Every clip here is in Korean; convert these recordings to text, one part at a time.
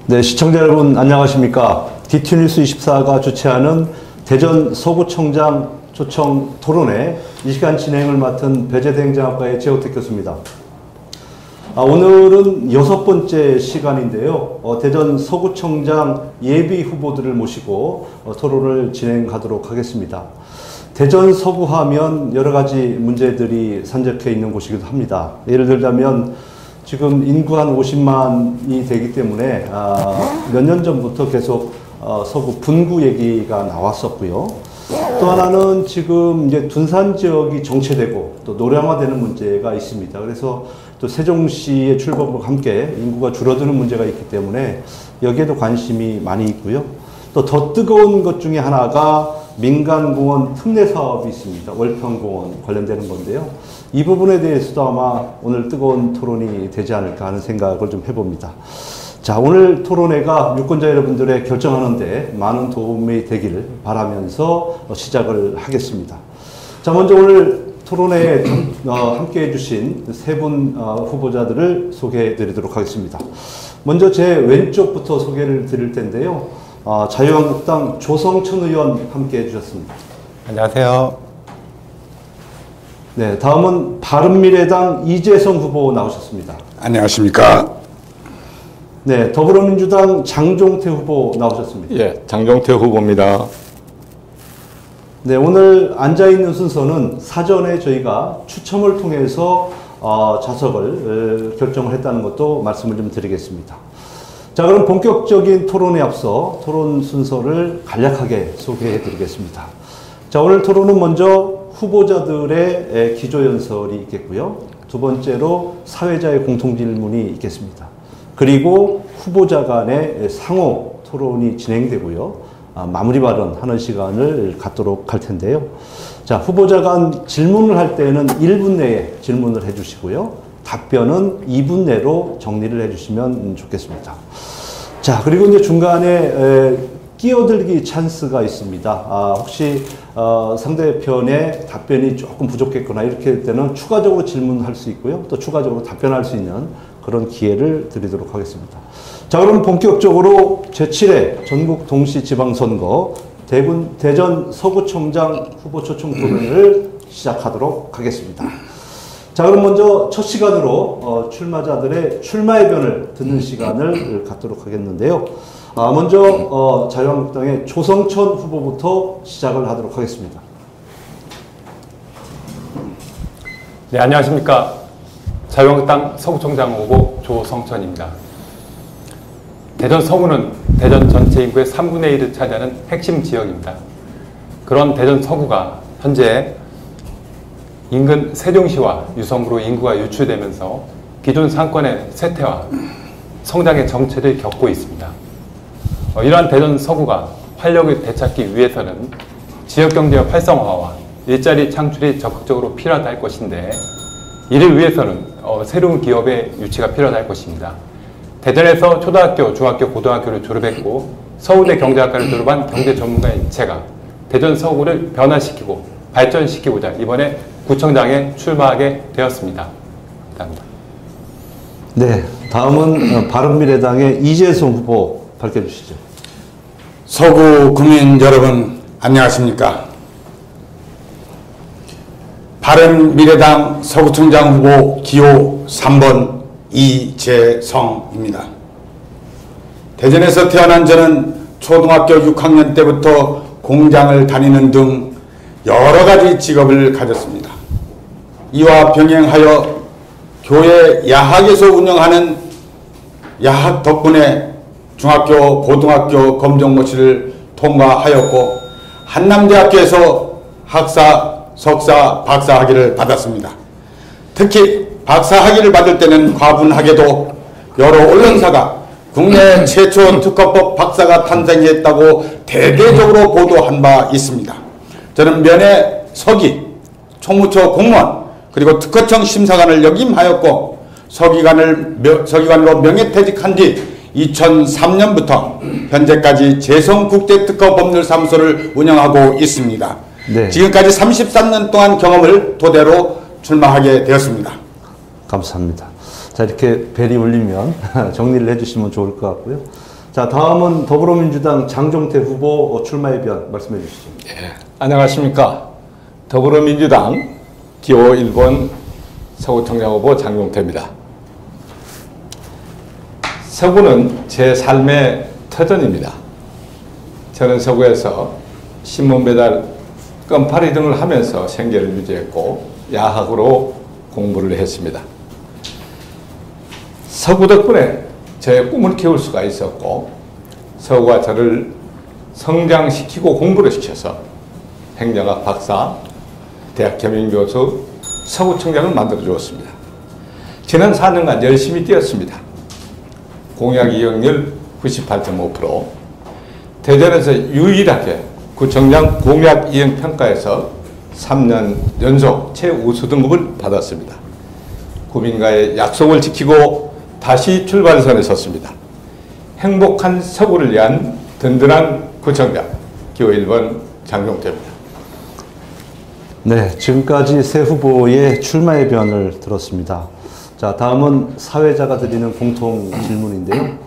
네, 시청자 여러분 안녕하십니까. DT뉴스24가 주최하는 대전 서구청장 초청 토론회 이 시간 진행을 맡은 배재대행정학과의 최호택 교수입니다. 오늘은 6번째 시간인데요. 대전 서구청장 예비 후보들을 모시고 토론을 진행하도록 하겠습니다. 대전 서구하면 여러 가지 문제들이 산적해 있는 곳이기도 합니다. 예를 들자면 지금 인구 한 50만이 되기 때문에 몇 년 전부터 계속 서구 분구 얘기가 나왔었고요. 또 하나는 지금 이제 둔산 지역이 정체되고 또 노량화되는 문제가 있습니다. 그래서 또 세종시의 출범과 함께 인구가 줄어드는 문제가 있기 때문에 여기에도 관심이 많이 있고요. 또 더 뜨거운 것 중에 하나가 민간공원 특례 사업이 있습니다. 월평공원 관련되는 건데요. 이 부분에 대해서도 아마 오늘 뜨거운 토론이 되지 않을까 하는 생각을 좀 해봅니다. 자, 오늘 토론회가 유권자 여러분들의 결정하는데 많은 도움이 되기를 바라면서 시작을 하겠습니다. 자, 먼저 오늘 토론회에 함께 해주신 세 분 후보자들을 소개해 드리도록 하겠습니다. 먼저 제 왼쪽부터 소개를 드릴 텐데요. 자유한국당 조성천 의원 함께 해주셨습니다. 안녕하세요. 네, 다음은 바른미래당 이재성 후보 나오셨습니다. 안녕하십니까. 네, 더불어민주당 장종태 후보 나오셨습니다. 예, 장종태 후보입니다. 네, 오늘 앉아있는 순서는 사전에 저희가 추첨을 통해서 좌석을 결정을 했다는 것도 말씀을 좀 드리겠습니다. 자, 그럼 본격적인 토론에 앞서 토론 순서를 간략하게 소개해 드리겠습니다. 자, 오늘 토론은 먼저 후보자들의 기조연설이 있겠고요. 두 번째로 사회자의 공통질문이 있겠습니다. 그리고 후보자 간의 상호 토론이 진행되고요. 마무리 발언하는 시간을 갖도록 할 텐데요. 자, 후보자 간 질문을 할 때는 1분 내에 질문을 해주시고요. 답변은 2분 내로 정리를 해주시면 좋겠습니다. 자, 그리고 이제 중간에 끼어들기 찬스가 있습니다. 혹시 상대편의 답변이 조금 부족했거나 이렇게 될 때는 추가적으로 질문할 수 있고요. 또 추가적으로 답변할 수 있는 그런 기회를 드리도록 하겠습니다. 자, 그럼 본격적으로 제7회 전국 동시 지방선거 대전 서구청장 후보 초청 토론을 시작하도록 하겠습니다. 자, 그럼 먼저 첫 시간으로 출마자들의 출마의변을 듣는 시간을 갖도록 하겠는데요. 먼저 자유한국당의 조성천 후보부터 시작을 하도록 하겠습니다. 네, 안녕하십니까. 자유한국당 서구청장 후보 조성천입니다. 대전 서구는 대전 전체 인구의 3분의 1을 차지하는 핵심 지역입니다. 그런 대전 서구가 현재 인근 세종시와 유성구로 인구가 유출되면서 기존 상권의 쇠퇴와 성장의 정체를 겪고 있습니다. 이러한 대전 서구가 활력을 되찾기 위해서는 지역경제 활성화와 일자리 창출이 적극적으로 필요하다 할 것인데, 이를 위해서는 새로운 기업의 유치가 필요하다 할 것입니다. 대전에서 초등학교, 중학교, 고등학교를 졸업했고 서울대 경제학과를 졸업한 경제 전문가인 제가 대전 서구를 변화시키고 발전시키고자 이번에 구청장에 출마하게 되었습니다. 감사합니다. 네, 다음은 바른미래당의 이재성 후보 밝혀주시죠. 서구 국민 여러분 안녕하십니까. 바른미래당 서구청장 후보 기호 3번 이재성입니다. 대전에서 태어난 저는 초등학교 6학년 때부터 공장을 다니는 등 여러 가지 직업을 가졌습니다. 이와 병행하여 교회 야학에서 운영하는 야학 덕분에 중학교, 고등학교 검정고시를 통과하였고 한남대학교에서 학사, 석사, 박사 학위를 받았습니다. 특히 박사 학위를 받을 때는 과분하게도 여러 언론사가 국내 최초 특허법 박사가 탄생했다고 대대적으로 보도한 바 있습니다. 저는 면회 서기, 총무처 공무원, 그리고 특허청 심사관을 역임하였고 서기관으로 명예퇴직한 뒤 2003년부터 현재까지 재성국제특허법률사무소를 운영하고 있습니다. 네. 지금까지 33년 동안 경험을 토대로 출마하게 되었습니다. 감사합니다. 자, 이렇게 벨이 울리면 정리를 해주시면 좋을 것 같고요. 자, 다음은 더불어민주당 장종태 후보 출마의 변 말씀해 주시죠. 예, 안녕하십니까. 더불어민주당 기호 1번 서구청장 후보 장종태입니다. 서구는 제 삶의 터전입니다. 저는 서구에서 신문 배달, 껌파리 등을 하면서 생계를 유지했고 야학으로 공부를 했습니다. 서구 덕분에 저의 꿈을 키울 수가 있었고 서구가 저를 성장시키고 공부를 시켜서 행정학 박사, 대학 겸임교수, 서구청장을 만들어 주었습니다. 지난 4년간 열심히 뛰었습니다. 공약 이용률 98.5%, 대전에서 유일하게 구청장 공약 이행 평가에서 3년 연속 최우수 등급을 받았습니다. 국민과의 약속을 지키고 다시 출발선에 섰습니다. 행복한 서구를 위한 든든한 구청장 기호 1번 장종태입니다. 네, 지금까지 세 후보의 출마의 변을 들었습니다. 자, 다음은 사회자가 드리는 공통 질문인데요.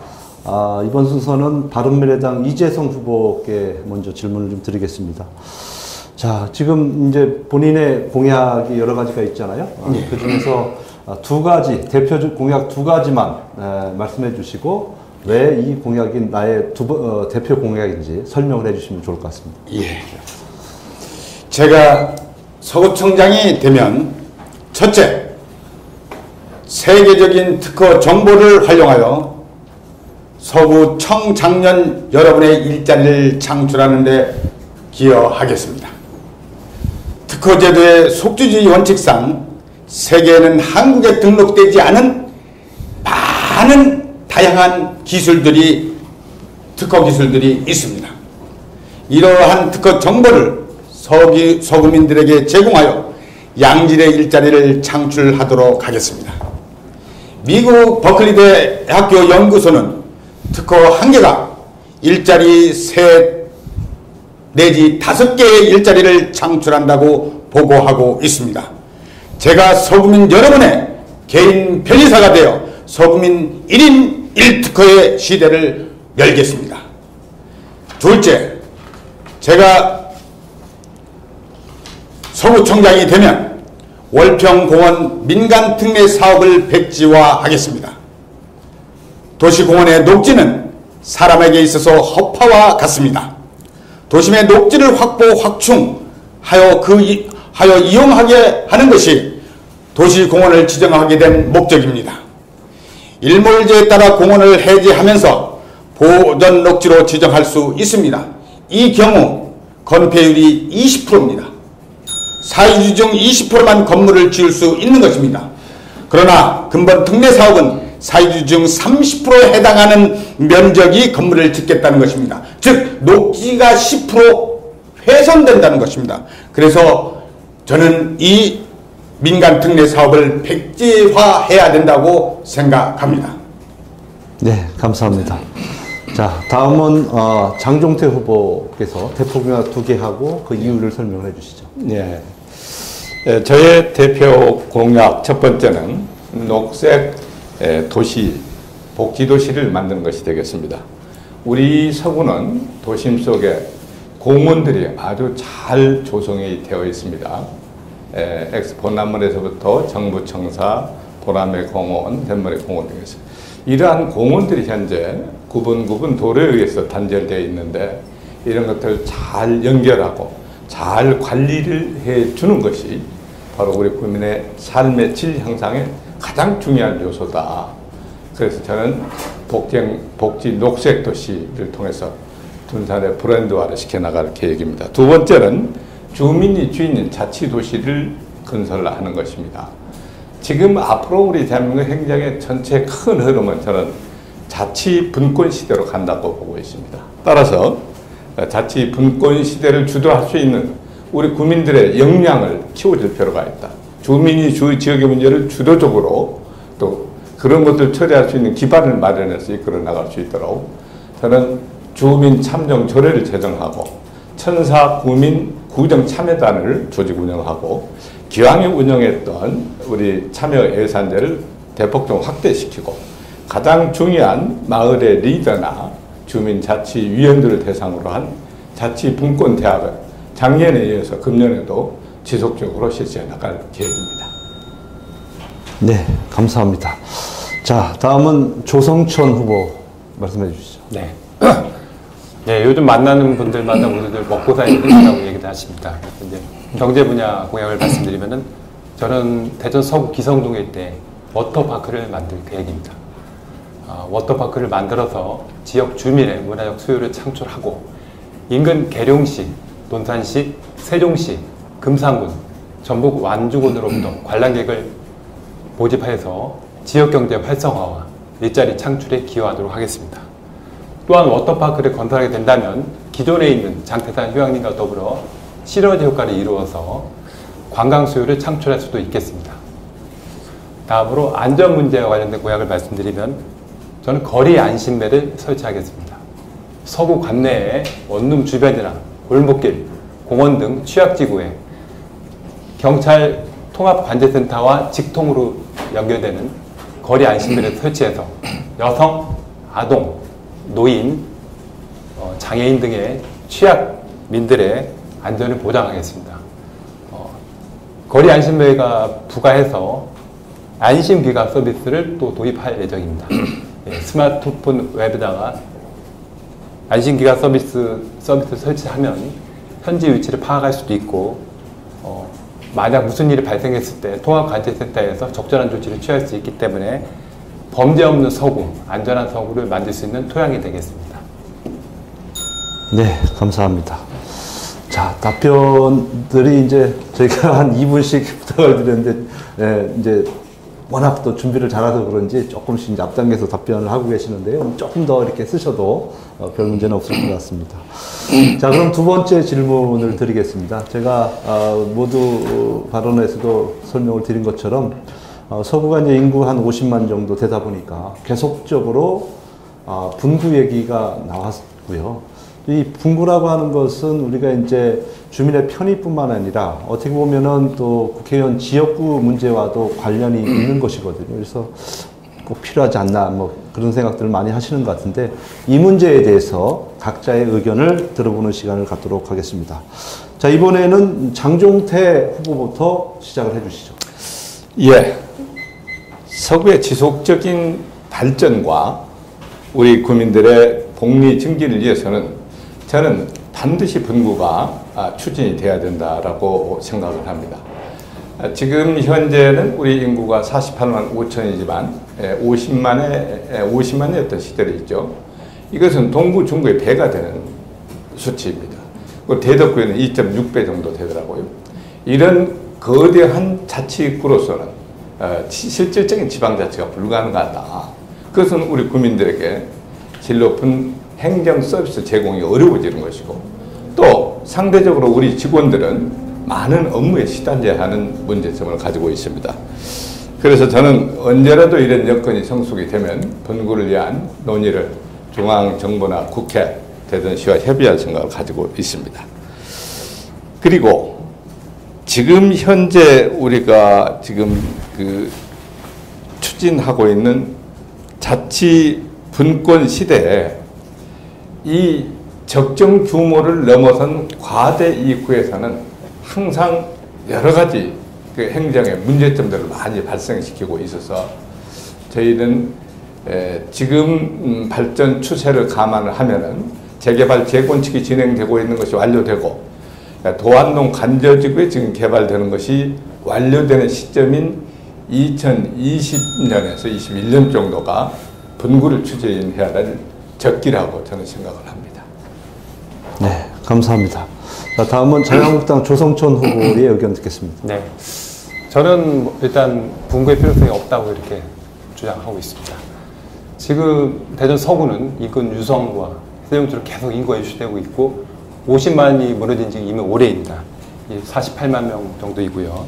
이번 순서는 바른미래당 이재성 후보께 먼저 질문을 좀 드리겠습니다. 자, 지금 이제 본인의 공약이 여러 가지가 있잖아요. 그 중에서 두 가지, 대표 공약 두 가지만 말씀해 주시고 왜 이 공약이 나의 대표 공약인지 설명을 해 주시면 좋을 것 같습니다. 예. 제가 서구청장이 되면 첫째, 세계적인 특허 정보를 활용하여 서구청 장년 여러분의 일자리를 창출하는 데 기여하겠습니다. 특허제도의 속주주의 원칙상 세계에는 한국에 등록되지 않은 많은 다양한 기술들이, 특허 기술들이 있습니다. 이러한 특허 정보를 서구민들에게 제공하여 양질의 일자리를 창출하도록 하겠습니다. 미국 버클리 대학교 연구소는 특허 1개가 일자리 3 내지 5개의 일자리를 창출한다고 보고하고 있습니다. 제가 서구민 여러분의 개인 변리사가 되어 서구민 1인 1특허의 시대를 열겠습니다. 둘째, 제가 서구청장이 되면 월평공원 민간특례 사업을 백지화하겠습니다. 도시공원의 녹지는 사람에게 있어서 허파와 같습니다. 도심의 녹지를 확보, 확충하여 이용하게 하는 것이 도시공원을 지정하게 된 목적입니다. 일몰제에 따라 공원을 해제하면서 보전 녹지로 지정할 수 있습니다. 이 경우 건폐율이 20%입니다. 사유지 중 20%만 건물을 지을 수 있는 것입니다. 그러나 근본 특례사업은 사유지 중 30%에 해당하는 면적이 건물을 짓겠다는 것입니다. 즉 녹지가 10% 훼손된다는 것입니다. 그래서 저는 이 민간 특례 사업을 백지화해야 된다고 생각합니다. 네, 감사합니다. 자, 다음은 장종태 후보께서 대표 공약 2개 하고 그 이유를 설명해 주시죠. 예. 저의 대표 공약 첫 번째는 녹색 도시, 복지도시를 만드는 것이 되겠습니다. 우리 서구는 도심 속에 공원들이 아주 잘 조성이 되어 있습니다. 엑스포남원에서부터 정부청사, 보라매 공원, 덴머리 공원 등에서 이러한 공원들이 현재 구분 도로에 의해서 단절되어 있는데 이런 것들을 잘 연결하고 잘 관리를 해주는 것이 바로 우리 국민의 삶의 질 향상에 가장 중요한 요소다. 그래서 저는 복지 녹색 도시를 통해서 둔산의 브랜드화를 시켜나갈 계획입니다. 두 번째는 주민이 주인인 자치도시를 건설하는 것입니다. 지금 앞으로 우리 대한민국 행정의 전체 큰 흐름은 저는 자치 분권 시대로 간다고 보고 있습니다. 따라서 자치 분권 시대를 주도할 수 있는 우리 국민들의 역량을 키워줄 필요가 있다. 주민이 지역의 문제를 주도적으로 또 그런 것들 처리할 수 있는 기반을 마련해서 이끌어 나갈 수 있도록 저는 주민 참정 조례를 제정하고 천사 구민 구정 참여단을 조직 운영하고 기왕에 운영했던 우리 참여 예산제를 대폭 좀 확대시키고 가장 중요한 마을의 리더나 주민자치위원들을 대상으로 한 자치분권대학을 작년에 이어서 금년에도 지속적으로 실시해 나갈 계획입니다. 네, 감사합니다. 자, 다음은 조성천 후보 말씀해 주시죠. 네. 네, 요즘 만나는 분들마다 모두들 먹고 살기 힘들다고 얘기를 하십니다. 이제 경제 분야 공약을 말씀드리면은 저는 대전 서구 기성동에 있대 워터파크를 만들 계획입니다. 워터파크를 만들어서 지역 주민의 문화적 수요를 창출하고 인근 계룡시, 논산시, 세종시, 금산군, 전북 완주군으로부터 관람객을 모집해서 지역경제 활성화와 일자리 창출에 기여하도록 하겠습니다. 또한 워터파크를 건설하게 된다면 기존에 있는 장태산 휴양림과 더불어 시너지 효과를 이루어서 관광 수요를 창출할 수도 있겠습니다. 다음으로 안전 문제와 관련된 공약을 말씀드리면 저는 거리 안심벨을 설치하겠습니다. 서구 관내에 원룸 주변이나 골목길, 공원 등 취약지구에 경찰 통합관제센터와 직통으로 연결되는 거리 안심벨을 설치해서 여성, 아동, 노인, 장애인 등의 취약민들의 안전을 보장하겠습니다. 거리 안심벨가 부과해서 안심귀가 서비스를 또 도입할 예정입니다. 스마트폰 웹에다가 안심귀가 서비스 설치하면 현지 위치를 파악할 수도 있고 만약 무슨 일이 발생했을 때 통합관제센터에서 적절한 조치를 취할 수 있기 때문에 범죄 없는 서구, 안전한 서구를 만들 수 있는 토양이 되겠습니다. 네, 감사합니다. 자, 답변들이 이제 저희가 한 2분씩 부탁을 드렸는데, 이제 워낙 또 준비를 잘해서 그런지 조금씩 이제 앞당겨서 답변을 하고 계시는데요. 조금 더 이렇게 쓰셔도 별 문제는 없을 것 같습니다. 자, 그럼 두 번째 질문을 드리겠습니다. 제가 모두 발언에서도 설명을 드린 것처럼 서구가 이제 인구 한 50만 정도 되다 보니까 계속적으로 분구 얘기가 나왔고요. 이 분구라고 하는 것은 우리가 이제 주민의 편의뿐만 아니라 어떻게 보면은 또 국회의원 지역구 문제와도 관련이 있는 것이거든요. 그래서 꼭 필요하지 않나 뭐 그런 생각들을 많이 하시는 것 같은데 이 문제에 대해서 각자의 의견을 들어보는 시간을 갖도록 하겠습니다. 자, 이번에는 장종태 후보부터 시작을 해주시죠. 예. 서구의 지속적인 발전과 우리 국민들의 복리 증진을 위해서는 저는 반드시 분구가 추진이 돼야 된다라고 생각을 합니다. 지금 현재는 우리 인구가 48만 5천이지만 50만이었던 시절이 있죠. 이것은 동구, 중구의 배가 되는 수치입니다. 대덕구에는 2.6배 정도 되더라고요. 이런 거대한 자치구로서는 실질적인 지방자치가 불가능하다. 그것은 우리 국민들에게 질 높은 행정 서비스 제공이 어려워지는 것이고 또 상대적으로 우리 직원들은 많은 업무에 시달려야 하는 문제점을 가지고 있습니다. 그래서 저는 언제라도 이런 여건이 성숙이 되면 분구를 위한 논의를 중앙정부나 국회, 대전시와 협의할 생각을 가지고 있습니다. 그리고 지금 현재 우리가 지금 추진하고 있는 자치 분권 시대에 이 적정 규모를 넘어선 과대 이익구에서는 항상 여러 가지 행정의 문제점들을 많이 발생시키고 있어서 저희는 지금 발전 추세를 감안을 하면은 재개발 재건축이 진행되고 있는 것이 완료되고 도안동 간저지구에 지금 개발되는 것이 완료되는 시점인 2020년에서 21년 정도가 분구를 추진해야 할 적기라고 저는 생각을 합니다. 네, 감사합니다. 자, 다음은 자유한국당 조성천 후보의 의견 듣겠습니다. 네, 저는 일단 분구의 필요성이 없다고 이렇게 주장하고 있습니다. 지금 대전 서구는 인근 유성과 세종시로 계속 인구가 유치되고 있고 50만이 무너진 지 이미 오래입니다. 48만 명 정도이고요.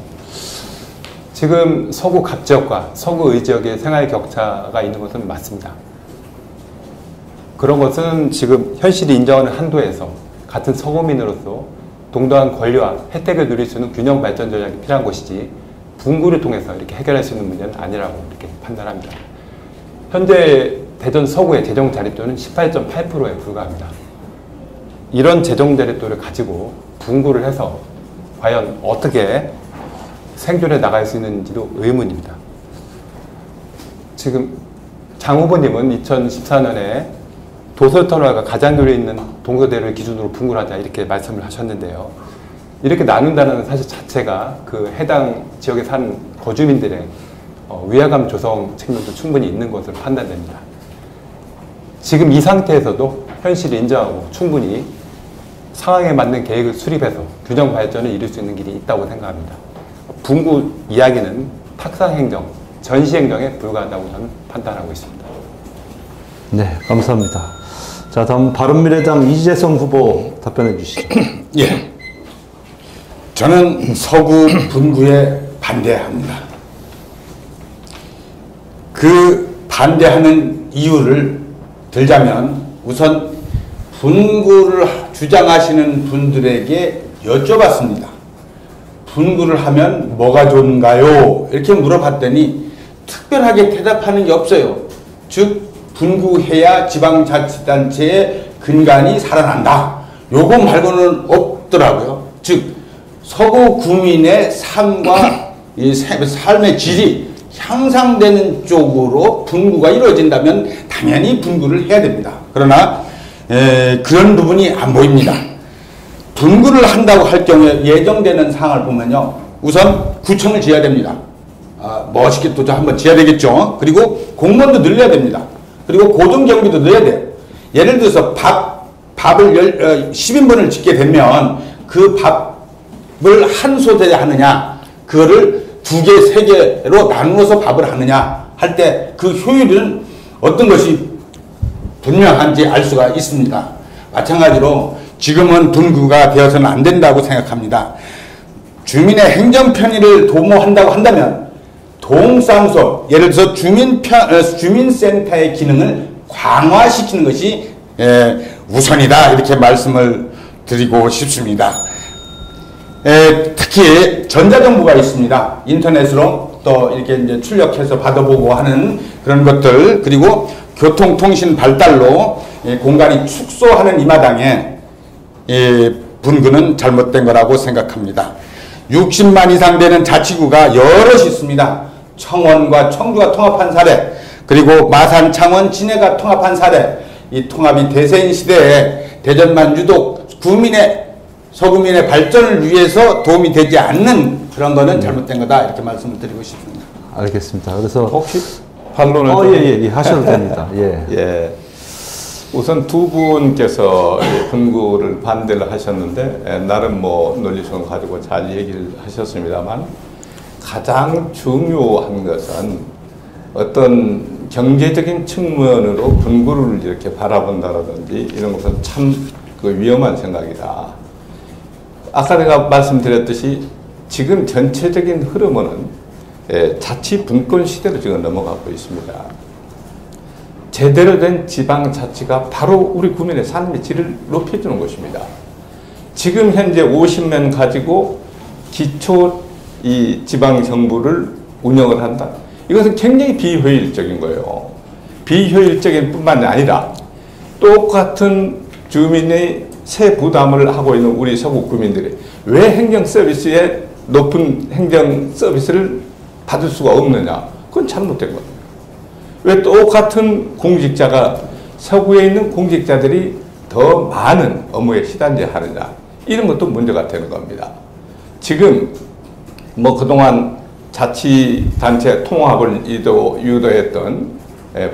지금 서구 갑지역과 서구 의지역의 생활 격차가 있는 것은 맞습니다. 그런 것은 지금 현실이 인정하는 한도에서 같은 서구민으로서 동등한 권리와 혜택을 누릴 수 있는 균형 발전 전략이 필요한 것이지 분구를 통해서 이렇게 해결할 수 있는 문제는 아니라고 이렇게 판단합니다. 현재 대전 서구의 재정 자립도는 18.8%에 불과합니다. 이런 재정 자립도를 가지고 분구를 해서 과연 어떻게 생존해 나갈 수 있는지도 의문입니다. 지금 장 후보님은 2014년에 도서터널과 가장교에 있는 동서대를 기준으로 분구를 하자 이렇게 말씀을 하셨는데요. 이렇게 나눈다는 사실 자체가 그 해당 지역에 사는 거주민들의 위화감 조성 측면도 충분히 있는 것으로 판단됩니다. 지금 이 상태에서도 현실을 인정하고 충분히 상황에 맞는 계획을 수립해서 균형 발전을 이룰 수 있는 길이 있다고 생각합니다. 분구 이야기는 탁상행정, 전시행정에 불과하다고 저는 판단하고 있습니다. 네, 감사합니다. 자, 다음 바른미래당 이재성 후보 답변해 주시죠. 예. 저는 서구 분구에 반대합니다. 그 반대하는 이유를 들자면 우선 분구를 주장하시는 분들에게 여쭤봤습니다. 분구를 하면 뭐가 좋은가요? 이렇게 물어봤더니 특별하게 대답하는 게 없어요. 즉 분구해야 지방자치단체의 근간이 살아난다. 요거 말고는 없더라고요. 즉 서구 구민의 삶과 이 삶의 질이 향상되는 쪽으로 분구가 이루어진다면 당연히 분구를 해야 됩니다. 그러나 그런 부분이 안 보입니다. 분구를 한다고 할 경우에 예정되는 사항을 보면요. 우선 구청을 지어야 됩니다. 멋있게 또 한번 지어야 되겠죠. 그리고 공무원도 늘려야 됩니다. 그리고 고등경비도 넣어야 돼요. 예를 들어서 밥을 10인분을 짓게 되면 그 밥을 한 소대에 하느냐, 그거를 2개, 3개로 나누어서 밥을 하느냐 할 때 그 효율은 어떤 것이 분명한지 알 수가 있습니다. 마찬가지로 지금은 분구가 되어서는 안 된다고 생각합니다. 주민의 행정 편의를 도모한다고 한다면 동사무소, 예를 들어서 주민센터의 기능을 강화시키는 것이 우선이다 이렇게 말씀을 드리고 싶습니다. 특히 전자정보가 있습니다. 인터넷으로 또 이렇게 이제 출력해서 받아보고 하는 그런 것들, 그리고 교통통신 발달로 공간이 축소하는 이 마당에 분구는 잘못된 거라고 생각합니다. 60만 이상 되는 자치구가 여럿이 있습니다. 청원과 청주가 통합한 사례, 그리고 마산, 창원, 진해가 통합한 사례, 이 통합이 대세인 시대에 대전만 유독 서구민의 발전을 위해서 도움이 되지 않는 그런 거는 잘못된 거다 이렇게 말씀을 드리고 싶습니다. 알겠습니다. 그래서 혹시 반론을 예, 하셔도 됩니다. 예. 예. 우선 두 분께서 분구를 반대를 하셨는데 나름 뭐 논리성 가지고 잘 얘기를 하셨습니다만 가장 중요한 것은 어떤 경제적인 측면으로 분구를 이렇게 바라본다라든지 이런 것은 참 위험한 생각이다. 아까 내가 말씀드렸듯이 지금 전체적인 흐름은 자치 분권 시대로 지금 넘어가고 있습니다. 제대로 된 지방자치가 바로 우리 국민의 삶의 질을 높여주는 것입니다. 지금 현재 50년 가지고 기초 이 지방정부를 운영을 한다. 이것은 굉장히 비효율적인 거예요. 비효율적인 뿐만 아니라 똑같은 주민의 세 부담을 하고 있는 우리 서구 구민들이 왜 행정 서비스에 높은 행정 서비스를 받을 수가 없느냐? 그건 잘못된 겁니다. 왜 똑같은 공직자가 서구에 있는 공직자들이 더 많은 업무에 시달려야 하느냐? 이런 것도 문제가 되는 겁니다. 지금 뭐 그동안 자치단체 통합을 유도했던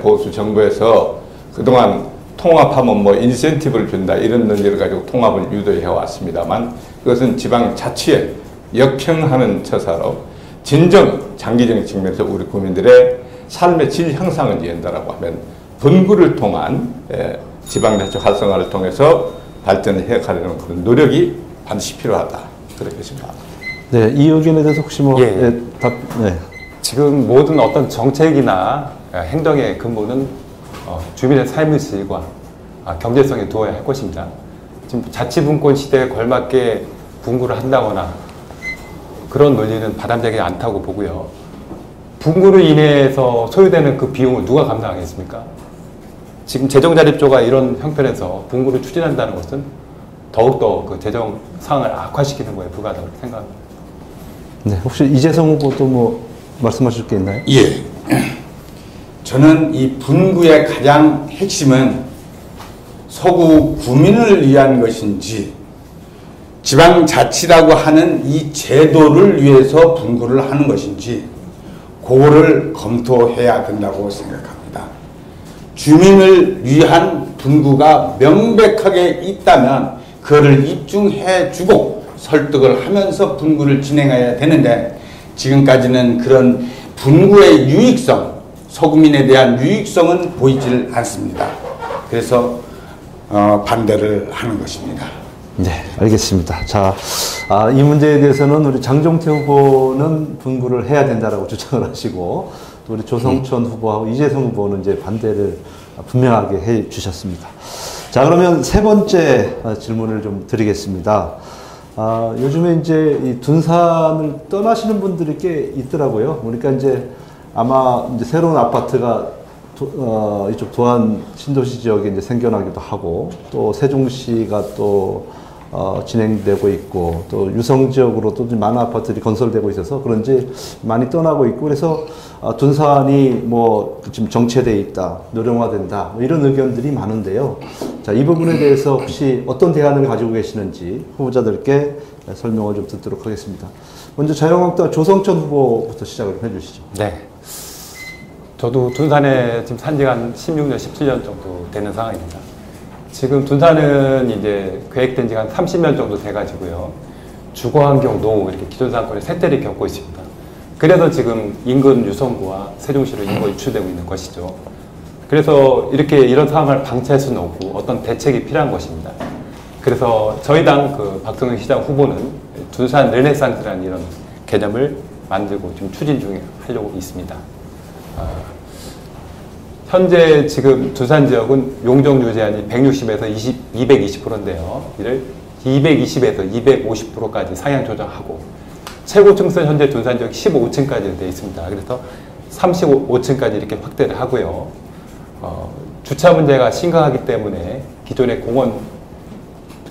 보수 정부에서 그동안 통합하면 뭐 인센티브를 준다 이런 논리를 가지고 통합을 유도해 왔습니다만 그것은 지방 자치에 역행하는 처사로 진정 장기적인 측면에서 우리 국민들의 삶의 질 향상을 이룬다라고 하면 분구를 통한 지방자치 활성화를 통해서 발전을 해가려는 그런 노력이 반드시 필요하다 그렇게 생각합니다. 네, 이 의견에 대해서 혹시 뭐 네. 지금 모든 어떤 정책이나 행동의 근본은 주민의 삶의 질과 경제성에 두어야 할 것입니다. 지금 자치분권 시대에 걸맞게 분구를 한다거나 그런 논리는 바람직하지 않다고 보고요. 분구로 인해서 소요되는 그 비용을 누가 감당하겠습니까? 지금 재정자립조가 이런 형편에서 분구를 추진한다는 것은 더욱더 그 재정 상황을 악화시키는 거에 불과하다고 생각합니다. 네, 혹시 이재성 후보도 뭐 말씀하실 게 있나요? 예. 저는 이 분구의 가장 핵심은 서구 구민을 위한 것인지 지방자치라고 하는 이 제도를 위해서 분구를 하는 것인지 그거를 검토해야 된다고 생각합니다. 주민을 위한 분구가 명백하게 있다면 그거를 입증해주고 설득을 하면서 분구를 진행해야 되는데 지금까지는 그런 분구의 유익성, 서구민에 대한 유익성은 보이질 않습니다. 그래서 반대를 하는 것입니다. 네, 알겠습니다. 자, 이 문제에 대해서는 우리 장종태 후보는 분구를 해야 된다라고 주장을 하시고 또 우리 조성천 후보하고 이재성 후보는 이제 반대를 분명하게 해 주셨습니다. 자, 그러면 세 번째 질문을 좀 드리겠습니다. 요즘에 이제 이 둔산을 떠나시는 분들이 꽤 있더라고요. 그러니까 이제 아마 이제 새로운 아파트가 이쪽 도안 신도시 지역에 이제 생겨나기도 하고 또 세종시가 또 진행되고 있고 또 유성 지역으로 또 많은 아파트들이 건설되고 있어서 그런지 많이 떠나고 있고 그래서 둔산이 뭐 지금 정체되어 있다, 노령화된다 뭐 이런 의견들이 많은데요. 자, 이 부분에 대해서 혹시 어떤 대안을 가지고 계시는지 후보자들께 설명을 좀 듣도록 하겠습니다. 먼저 자유한국당 조성천 후보부터 시작을 해주시죠. 네. 저도 둔산에 지금 산지가 한 16년, 17년 정도 되는 상황입니다. 지금 둔산은 이제 계획된 지가 한 30년 정도 돼가지고요. 주거환경, 노후, 이렇게 기존 상권의 쇠퇴를 겪고 있습니다. 그래서 지금 인근 유성구와 세종시로 인구가 유출되고 있는 것이죠. 그래서 이런 상황을 방치할 수는 없고 어떤 대책이 필요한 것입니다. 그래서 저희 당 그 박성현 시장 후보는 둔산 르네상스라는 이런 개념을 만들고 지금 추진 중에 하려고 있습니다. 현재 지금 둔산 지역은 용적률 제한이 160에서 220%인데요. 이를 220에서 250%까지 상향 조정하고 최고층선 현재 둔산 지역이 15층까지 되어 있습니다. 그래서 35층까지 이렇게 확대를 하고요. 주차 문제가 심각하기 때문에 기존의 공원,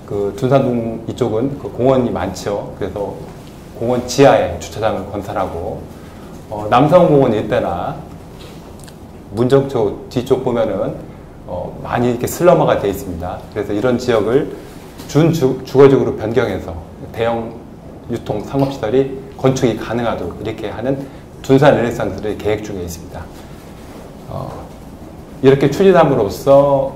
그 둔산동 이쪽은 그 공원이 많죠. 그래서 공원 지하에 주차장을 건설하고 남성공원 일대나 문정초 뒤쪽 보면은 많이 이렇게 슬럼화가 되어 있습니다. 그래서 이런 지역을 주거지구로 변경해서 대형 유통 상업시설이 건축이 가능하도록 이렇게 하는 둔산 르네상스를 계획 중에 있습니다. 이렇게 추진함으로써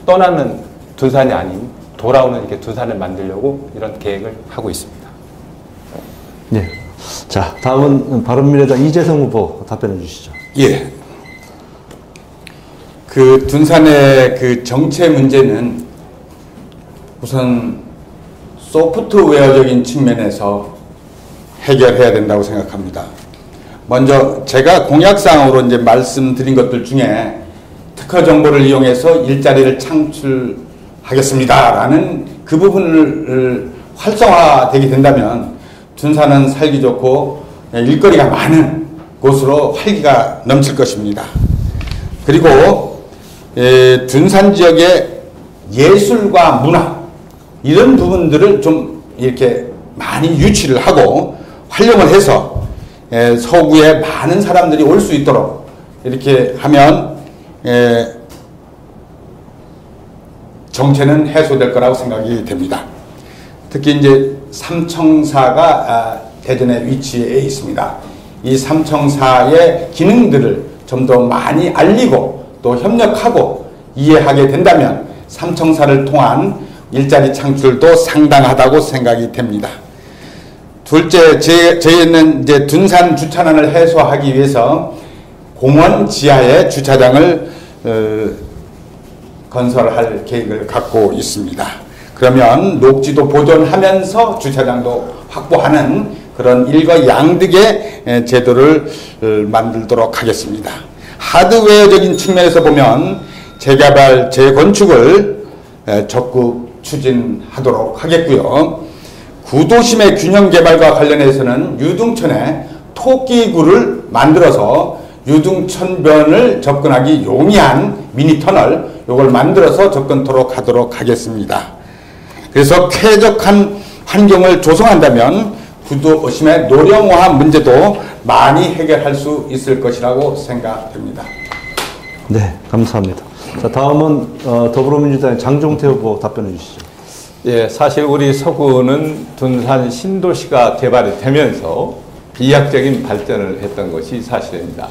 떠나는 둔산이 아닌 돌아오는 이렇게 둔산을 만들려고 이런 계획을 하고 있습니다. 네. 자, 다음은 바른미래당 이재성 후보 답변해 주시죠. 예. 그 둔산의 그 정체 문제는 우선 소프트웨어적인 측면에서 해결해야 된다고 생각합니다. 먼저 제가 공약사항으로 이제 말씀드린 것들 중에 특허 정보를 이용해서 일자리를 창출하겠습니다라는 그 부분을 활성화되게 된다면 둔산은 살기 좋고 일거리가 많은 곳으로 활기가 넘칠 것입니다. 그리고 둔산 지역의 예술과 문화 이런 부분들을 좀 이렇게 많이 유치를 하고 활용을 해서 서구에 많은 사람들이 올 수 있도록 이렇게 하면 정체는 해소될 거라고 생각이 됩니다. 특히 이제 삼청사가 대전에 위치해 있습니다. 이 삼청사의 기능들을 좀 더 많이 알리고 또 협력하고 이해하게 된다면 삼청사를 통한 일자리 창출도 상당하다고 생각이 됩니다. 둘째, 저희는 이제 둔산 주차난을 해소하기 위해서 공원 지하에 주차장을 건설할 계획을 갖고 있습니다. 그러면 녹지도 보존하면서 주차장도 확보하는 그런 일거양득의 제도를 만들도록 하겠습니다. 하드웨어적인 측면에서 보면 재개발, 재건축을 적극 추진하도록 하겠고요. 구도심의 균형 개발과 관련해서는 유등천에 토끼구를 만들어서 유등천변을 접근하기 용이한 미니 터널 요걸 만들어서 접근토록 하도록 하겠습니다. 그래서 쾌적한 환경을 조성한다면 구도심의 노령화 문제도 많이 해결할 수 있을 것이라고 생각됩니다. 네, 감사합니다. 자, 다음은 더불어민주당의 장종태 후보 답변해 주시죠. 예, 사실 우리 서구는 둔산 신도시가 개발이 되면서 비약적인 발전을 했던 것이 사실입니다.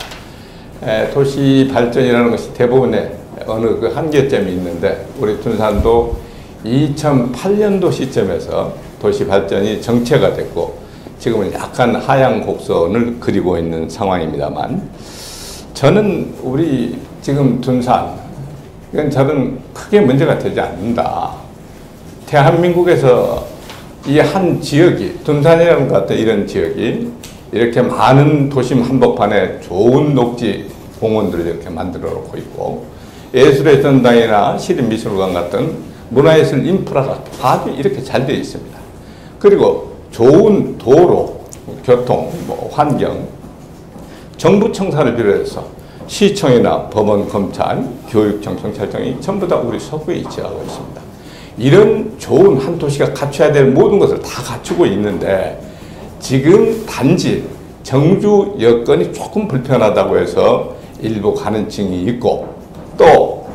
도시 발전이라는 것이 대부분의 어느 그 한계점이 있는데 우리 둔산도 2008년도 시점에서 도시 발전이 정체가 됐고 지금은 약간 하향 곡선을 그리고 있는 상황입니다만 저는 우리 지금 둔산 이건 저는 크게 문제가 되지 않는다. 대한민국에서 이 한 지역이 둔산이라는 것 같은 이런 지역이 이렇게 많은 도심 한복판에 좋은 녹지 공원들을 이렇게 만들어 놓고 있고 예술의 전당이나 시립미술관 같은 문화예술 인프라가 아주 이렇게 잘 되어 있습니다. 그리고 좋은 도로, 교통, 환경, 정부 청사를 비롯해서 시청이나 법원, 검찰, 교육청, 경찰청이 전부 다 우리 서구에 위치하고 있습니다. 이런 좋은 한 도시가 갖춰야 될 모든 것을 다 갖추고 있는데 지금 단지 정주 여건이 조금 불편하다고 해서 일부 가능성이 있고 또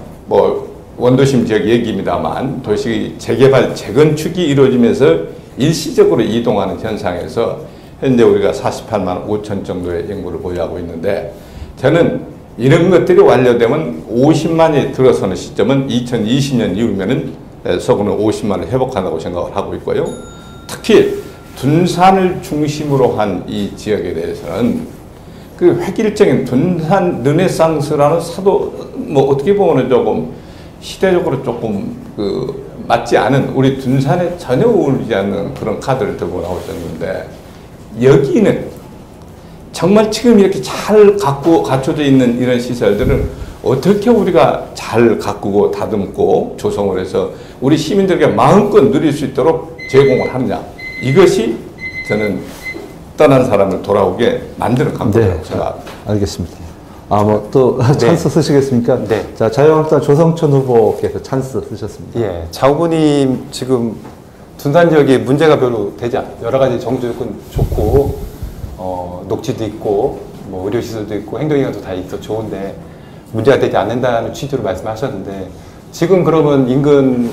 원도심 지역 얘기입니다만 도시 재개발, 재건축이 이루어지면서 일시적으로 이동하는 현상에서 현재 우리가 48만 5천 정도의 인구를 보유하고 있는데 저는 이런 것들이 완료되면 50만이 들어서는 시점은 2020년 이후면은 서구는 50만을 회복한다고 생각을 하고 있고요. 특히 둔산을 중심으로 한 이 지역에 대해서는 그 획일적인 둔산 르네상스라는 사도 어떻게 보면 조금 시대적으로 조금 맞지 않은 우리 둔산에 전혀 어울리지 않는 그런 카드를 들고 나오셨는데 여기는 정말 지금 이렇게 잘 갖춰져 있는 이런 시설들을 어떻게 우리가 잘 가꾸고 다듬고 조성을 해서 우리 시민들에게 마음껏 누릴 수 있도록 제공을 하느냐 이것이 저는 떠난 사람을 돌아오게 만드는 강도라고 생각합니다. 알겠습니다. 또 찬스 쓰시겠습니까? 네. 자, 자유한국당 조성천 후보께서 찬스 쓰셨습니다. 예, 자 후보님 지금 둔산 지역에 문제가 별로 되지 않아요. 여러 가지 정주 여건 좋고 녹지도 있고 의료시설도 있고 행정기관도 다 있어 좋은데 문제가 되지 않는다는 취지로 말씀하셨는데 지금 그러면 인근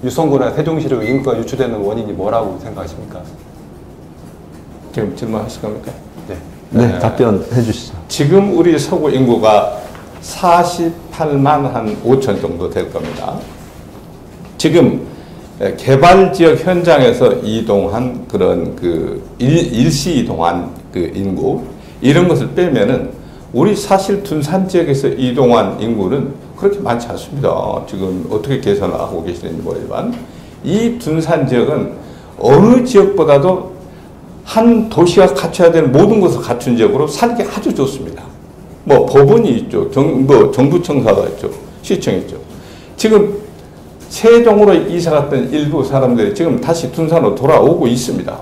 유성구나 세종시로 인구가 유출되는 원인이 뭐라고 생각하십니까? 지금 질문하실 겁니까? 네, 답변해 주시죠. 지금 우리 서구 인구가 48만 한 5천 정도 될 겁니다. 지금 개발 지역 현장에서 이동한 그런 일시 이동한 인구 이런 것을 빼면은 우리 사실 둔산 지역에서 이동한 인구는 그렇게 많지 않습니다. 지금 어떻게 계산을 하고 계시는지 모르지만 이 둔산 지역은 어느 지역보다도 한 도시가 갖춰야 되는 모든 것을 갖춘 지역으로 살기 아주 좋습니다. 법원이 있죠. 정부 청사가 있죠. 시청이 있죠. 지금 세종으로 이사 갔던 일부 사람들이 지금 다시 둔산으로 돌아오고 있습니다.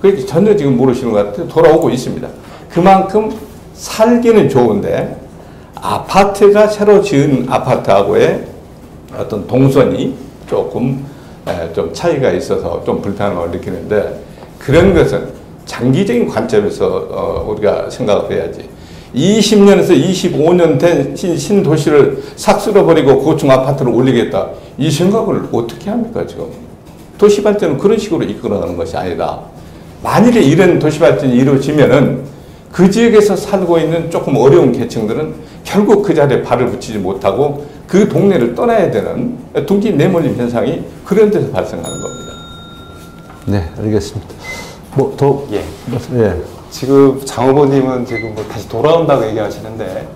그렇게 전혀 지금 모르시는 것 같아요. 돌아오고 있습니다. 그만큼 살기는 좋은데 아파트가 새로 지은 아파트하고의 어떤 동선이 조금 좀 차이가 있어서 좀 불편함을 느끼는데 그런 것은 장기적인 관점에서 우리가 생각을 해야지. 20년에서 25년 된 신도시를 싹 쓸어버리고 고층 아파트를 올리겠다. 이 생각을 어떻게 합니까, 지금? 도시발전은 그런 식으로 이끌어가는 것이 아니라 만일에 이런 도시발전이 이루어지면은 그 지역에서 살고 있는 조금 어려운 계층들은 결국 그 자리에 발을 붙이지 못하고 그 동네를 떠나야 되는 둥지 내몰림 현상이 그런 데서 발생하는 겁니다. 네, 알겠습니다. 예. 지금 장 후보님은 지금 다시 돌아온다고 얘기하시는데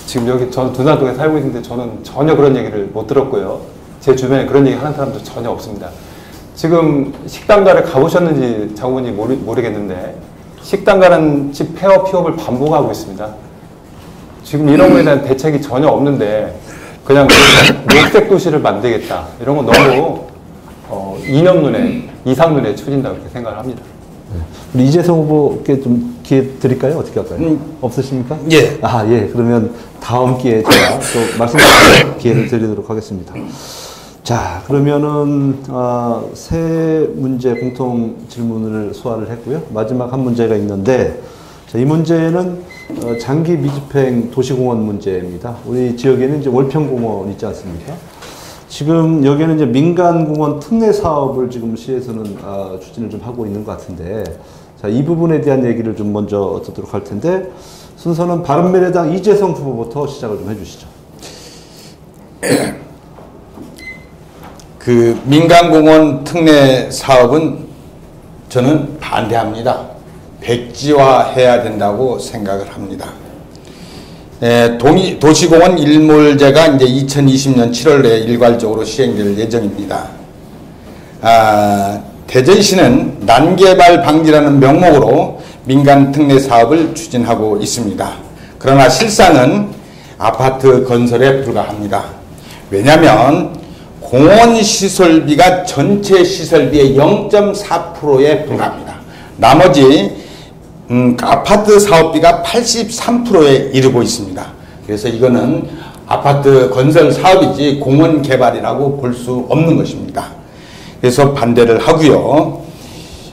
지금 여기 저는 둔산동에 살고 있는데 저는 전혀 그런 얘기를 못 들었고요. 제 주변에 그런 얘기 하는 사람도 전혀 없습니다. 지금 식당가를 가보셨는지 장 후보님 모르겠는데 식당가는 집 폐업을 반복하고 있습니다. 지금 이런 거에 대한 대책이 전혀 없는데 그냥 녹색 도시를 만들겠다 이런 건 너무 이상눈에 추진다 그렇게 생각을 합니다. 우리 이재성 후보께 좀 기회 드릴까요? 어떻게 할까요? 없으십니까? 예. 아, 예. 그러면 다음 기회에 제가 또 말씀드릴 기회를 드리도록 하겠습니다. 자, 그러면은 세 문제 공통 질문을 소화를 했고요. 마지막 한 문제가 있는데, 자, 이 문제는 장기 미집행 도시공원 문제입니다. 우리 지역에는 이제 월평공원 있지 않습니까? 지금 여기에는 이제 민간공원 특례 사업을 지금 시에서는 추진을 좀 하고 있는 것 같은데, 자, 이 부분에 대한 얘기를 좀 먼저 듣도록 할 텐데, 순서는 바른미래당 이재성 후보부터 시작을 좀 해주시죠. 그 민간공원 특례 사업은 저는 반대합니다. 백지화해야 된다고 생각을 합니다. 도시공원 일몰제가 이제 2020년 7월에 일괄적으로 시행될 예정입니다. 대전시는 난개발 방지라는 명목으로 민간 특례 사업을 추진하고 있습니다. 그러나 실상은 아파트 건설에 불과합니다. 왜냐하면 공원 시설비가 전체 시설비의 0.4%에 불과합니다. 나머지 아파트 사업비가 83%에 이르고 있습니다. 그래서 이거는 아파트 건설 사업이지 공원 개발이라고 볼 수 없는 것입니다. 그래서 반대를 하고요.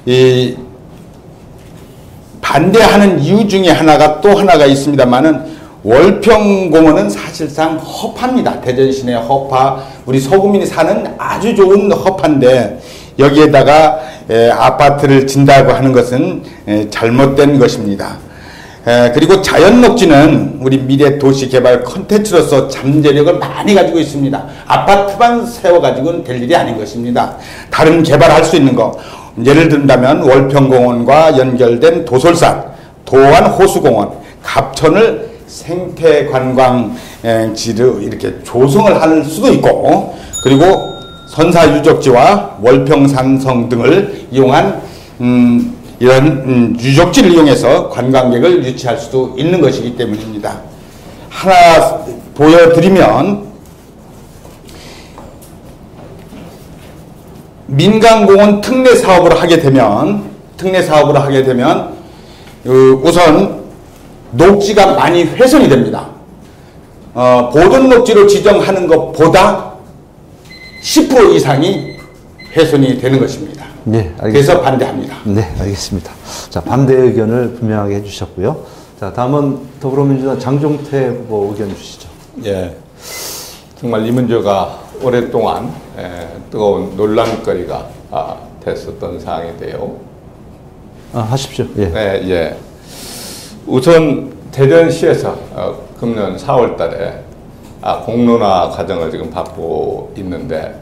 이 반대하는 이유 중에 또 하나가 있습니다만은 월평공원은 사실상 허파입니다. 대전 시내 허파, 우리 서구민이 사는 아주 좋은 허파인데 여기에다가 아파트를 짓는다고 하는 것은 잘못된 것입니다. 그리고 자연녹지는 우리 미래 도시개발 콘텐츠로서 잠재력을 많이 가지고 있습니다. 아파트만 세워가지고는 될 일이 아닌 것입니다. 다른 개발할 수 있는 거, 예를 든다면 월평공원과 연결된 도솔산, 도안 호수공원, 갑천을 생태관광지로 이렇게 조성을 할 수도 있고, 그리고 선사유적지와 월평산성 등을 이용한 이런 유적지를 이용해서 관광객을 유치할 수도 있는 것이기 때문입니다. 하나 보여드리면 민간공원 특례 사업을 하게 되면 우선 녹지가 많이 훼손이 됩니다. 보존 녹지로 지정하는 것보다 10% 이상이 훼손이 되는 것입니다. 네, 알겠습니다. 그래서 반대합니다. 네, 알겠습니다. 자, 반대 의견을 분명하게 해주셨고요. 자, 다음은 더불어민주당 장종태 후보 의견 주시죠. 예, 정말 이 문제가 오랫동안 뜨거운 논란거리가 됐었던 사항인데요. 하십시오. 예. 네, 예. 우선 대전시에서 금년 4월 달에 공론화 과정을 지금 받고 있는데,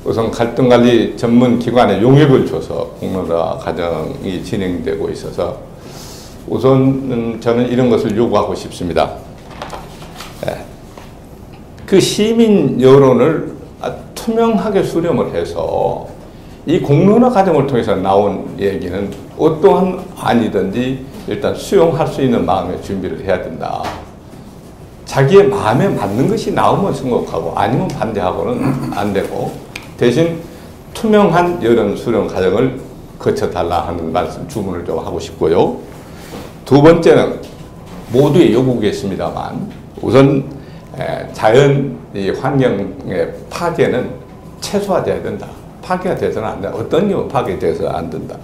우선 갈등관리 전문기관에 용역을 줘서 공론화 과정이 진행되고 있어서 우선 저는 이런 것을 요구하고 싶습니다. 그 시민 여론을 투명하게 수렴을 해서 이 공론화 과정을 통해서 나온 얘기는 어떠한 안이든지 일단 수용할 수 있는 마음의 준비를 해야 된다. 자기의 마음에 맞는 것이 나오면 승복하고 아니면 반대하고는 안 되고, 대신 투명한 여론 수렴 과정을 거쳐달라 하는 말씀, 주문을 좀 하고 싶고요. 두 번째는 모두의 요구겠습니다만, 우선 자연 환경의 파괴는 최소화돼야 된다. 파괴가 돼서는 안 된다. 어떤 이유 파괴돼서 안 된다.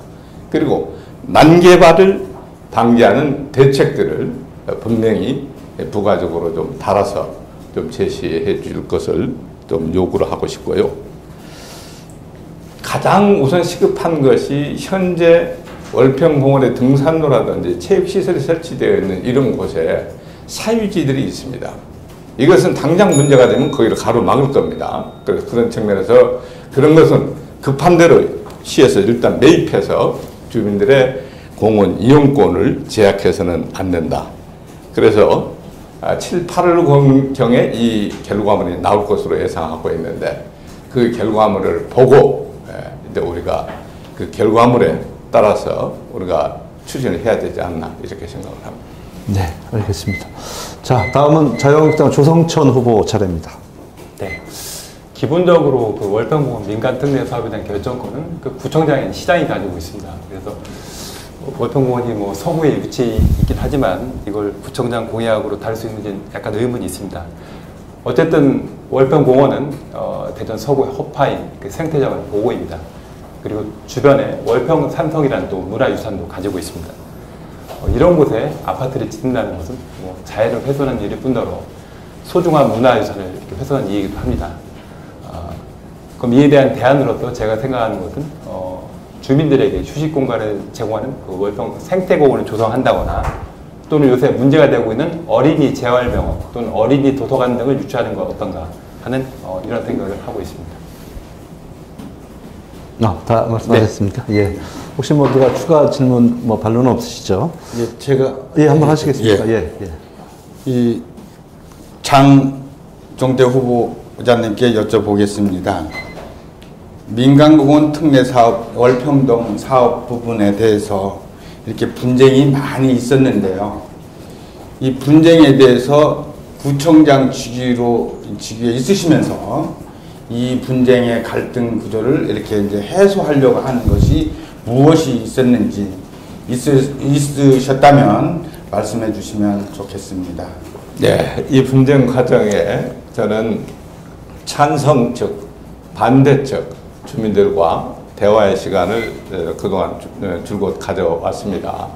그리고 난개발을 방지하는 대책들을 분명히 부가적으로 좀 달아서 좀 제시해 줄 것을 좀 요구를 하고 싶고요. 가장 우선 시급한 것이 현재 월평공원의 등산로라든지 체육시설이 설치되어 있는 이런 곳에 사유지들이 있습니다. 이것은 당장 문제가 되면 거기를 가로막을 겁니다. 그래서 그런 측면에서 그런 것은 급한 대로 시에서 일단 매입해서 주민들의 공원 이용권을 제약해서는 안 된다. 그래서 7, 8월경에 이 결과물이 나올 것으로 예상하고 있는데, 그 결과물을 보고 이제 우리가 그 결과물에 따라서 우리가 추진을 해야 되지 않나 이렇게 생각을 합니다. 네, 알겠습니다. 자, 다음은 자유한국당 조성천 후보 차례입니다. 네. 기본적으로 그 월평공원 민간 특례 사업에 대한 결정권은 그 구청장인 시장이 가지고 있습니다. 그래서 월평공원이 뭐 서구에 위치해 있긴 하지만 이걸 구청장 공약으로 다룰 수 있는지 약간 의문이 있습니다. 어쨌든 월평공원은 대전 서구의 허파인 그 생태적인 보고입니다. 그리고 주변에 월평산성이라는 또 문화유산도 가지고 있습니다. 이런 곳에 아파트를 짓는다는 것은 뭐 자연을 훼손한 일일 뿐더러 소중한 문화유산을 이렇게 훼손한 일이기도 합니다. 그럼 이에 대한 대안으로서 제가 생각하는 것은 주민들에게 휴식 공간을 제공하는 그 월평 생태공원을 조성한다거나 또는 요새 문제가 되고 있는 어린이 재활병원 또는 어린이 도서관 등을 유치하는 것 어떤가 하는 이런 생각을 하고 있습니다. 다 말씀하셨습니까? 네. 예. 혹시 뭐 누가 추가 질문 뭐 반론 없으시죠? 예, 제가 한번 하시겠습니까? 예. 이 장종대 후보자님께 여쭤보겠습니다. 민간공원 특례 사업, 월평동 사업 부분에 대해서 이렇게 분쟁이 많이 있었는데요. 이 분쟁에 대해서 구청장 직위에 있으시면서 이 분쟁의 갈등 구조를 이렇게 이제 해소하려고 하는 것이 무엇이 있었는지 있으셨다면 말씀해 주시면 좋겠습니다. 네, 이 분쟁 과정에 저는 찬성 측, 반대 측 주민들과 대화의 시간을 그동안 줄곧 가져왔습니다.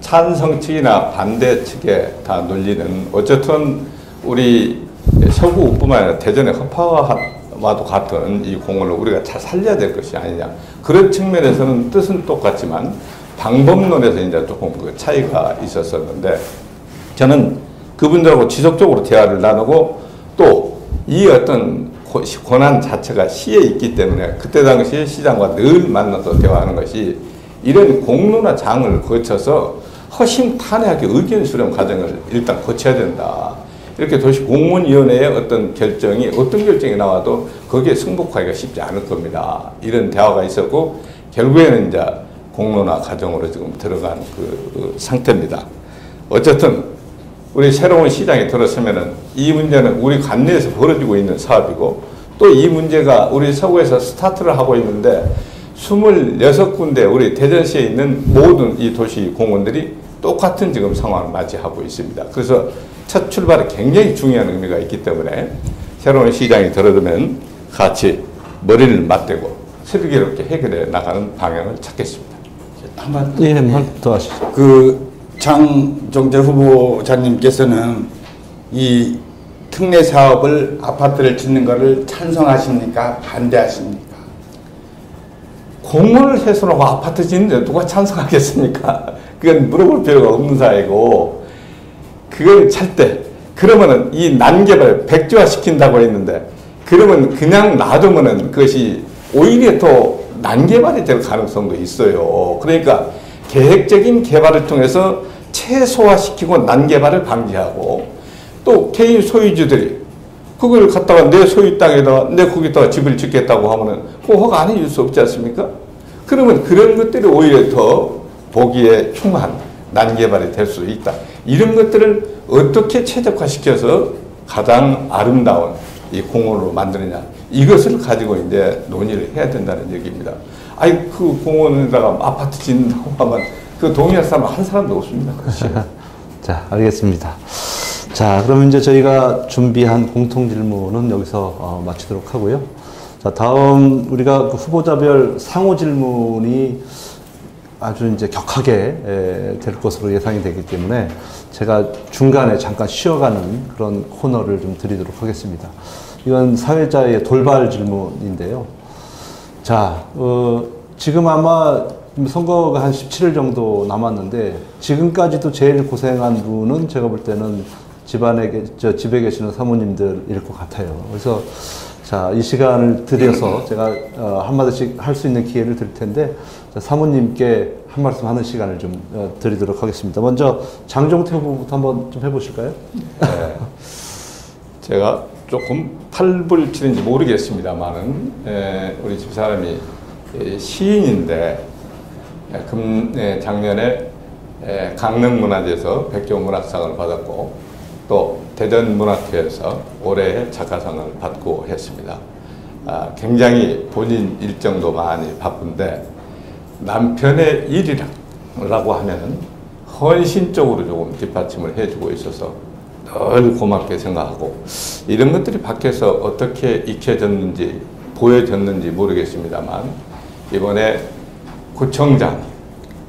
찬성 측이나 반대 측에 다 논리는 어쨌든 우리 서구뿐만 아니라 대전의 허파와도 같은 이 공원을 우리가 잘 살려야 될 것이 아니냐. 그런 측면에서는 뜻은 똑같지만 방법론에서 이제 조금 그 차이가 있었었는데 저는 그분들하고 지속적으로 대화를 나누고 또 이 어떤 권한 자체가 시에 있기 때문에 그때 당시에 시장과 늘 만나서 대화하는 것이 이런 공론화장을 거쳐서 허심탄회하게 의견 수렴 과정을 일단 거쳐야 된다. 이렇게 도시공무원위원회의 어떤 결정이 어떤 결정이 나와도 거기에 승복하기가 쉽지 않을 겁니다. 이런 대화가 있었고 결국에는 이제 공론화 과정으로 지금 들어간 그 상태입니다. 어쨌든 우리 새로운 시장에 들어서면은 이 문제는 우리 관내에서 벌어지고 있는 사업이고 또 이 문제가 우리 서구에서 스타트를 하고 있는데 26군데 우리 대전시에 있는 모든 이 도시 공원들이 똑같은 지금 상황을 맞이하고 있습니다. 그래서 첫 출발에 굉장히 중요한 의미가 있기 때문에 새로운 시장이 들어서면 같이 머리를 맞대고 슬기롭게 해결해 나가는 방향을 찾겠습니다. 한번 더 하시죠. 그 장종대 후보자님께서는 이 특례 사업을 아파트를 짓는 것을 찬성하십니까? 반대하십니까? 공원을 훼손하고 아파트 짓는데 누가 찬성하겠습니까? 그건 물어볼 필요가 없는 사이고 그걸 찰 때 그러면은 이 난개발 백지화 시킨다고 했는데 그러면 그냥 놔두면은 그것이 오히려 더 난개발이 될 가능성도 있어요. 그러니까 계획적인 개발을 통해서 최소화시키고 난개발을 방지하고 또 개인 소유주들이 그걸 갖다가 내 소유 땅에다가 내 거기다가 집을 짓겠다고 하면은 그거 허가 안 해줄 수 없지 않습니까? 그러면 그런 것들이 오히려 더 보기에 흉한 난개발이 될 수 있다. 이런 것들을 어떻게 최적화시켜서 가장 아름다운 이 공원으로 만드느냐. 이것을 가지고 이제 논의를 해야 된다는 얘기입니다. 아니, 그 공원에다가 아파트 짓는다고 하면 그 동의할 사람 한 사람도 없습니다. 자, 알겠습니다. 자, 그럼 이제 저희가 준비한 공통 질문은 여기서 마치도록 하고요. 자, 다음 우리가 그 후보자별 상호 질문이 아주 이제 격하게 될 것으로 예상이 되기 때문에 제가 중간에 잠깐 쉬어가는 그런 코너를 좀 드리도록 하겠습니다. 이건 사회자의 돌발 질문인데요. 자, 지금 아마 선거가 한 17일 정도 남았는데 지금까지도 제일 고생한 분은 제가 볼 때는 집에 계시는 사모님들일 것 같아요. 그래서 자, 이 시간을 들여서 제가 한마디씩 할 수 있는 기회를 드릴 텐데 자, 사모님께 한 말씀 하는 시간을 좀 드리도록 하겠습니다. 먼저 장종태 후보부터 한번 좀 해보실까요? 네. 제가 조금 탈불 치는지 모르겠습니다만은 우리 집사람이 시인인데 작년에 강릉문화제에서 백종문학상을 받았고 또 대전문학회에서 올해의 작가상을 받고 했습니다. 굉장히 본인 일정도 많이 바쁜데 남편의 일이랑 라고 하면은 헌신적으로 조금 뒷받침을 해주고 있어서 늘 고맙게 생각하고 이런 것들이 밖에서 어떻게 익혀졌는지 보여졌는지 모르겠습니다만 이번에 구청장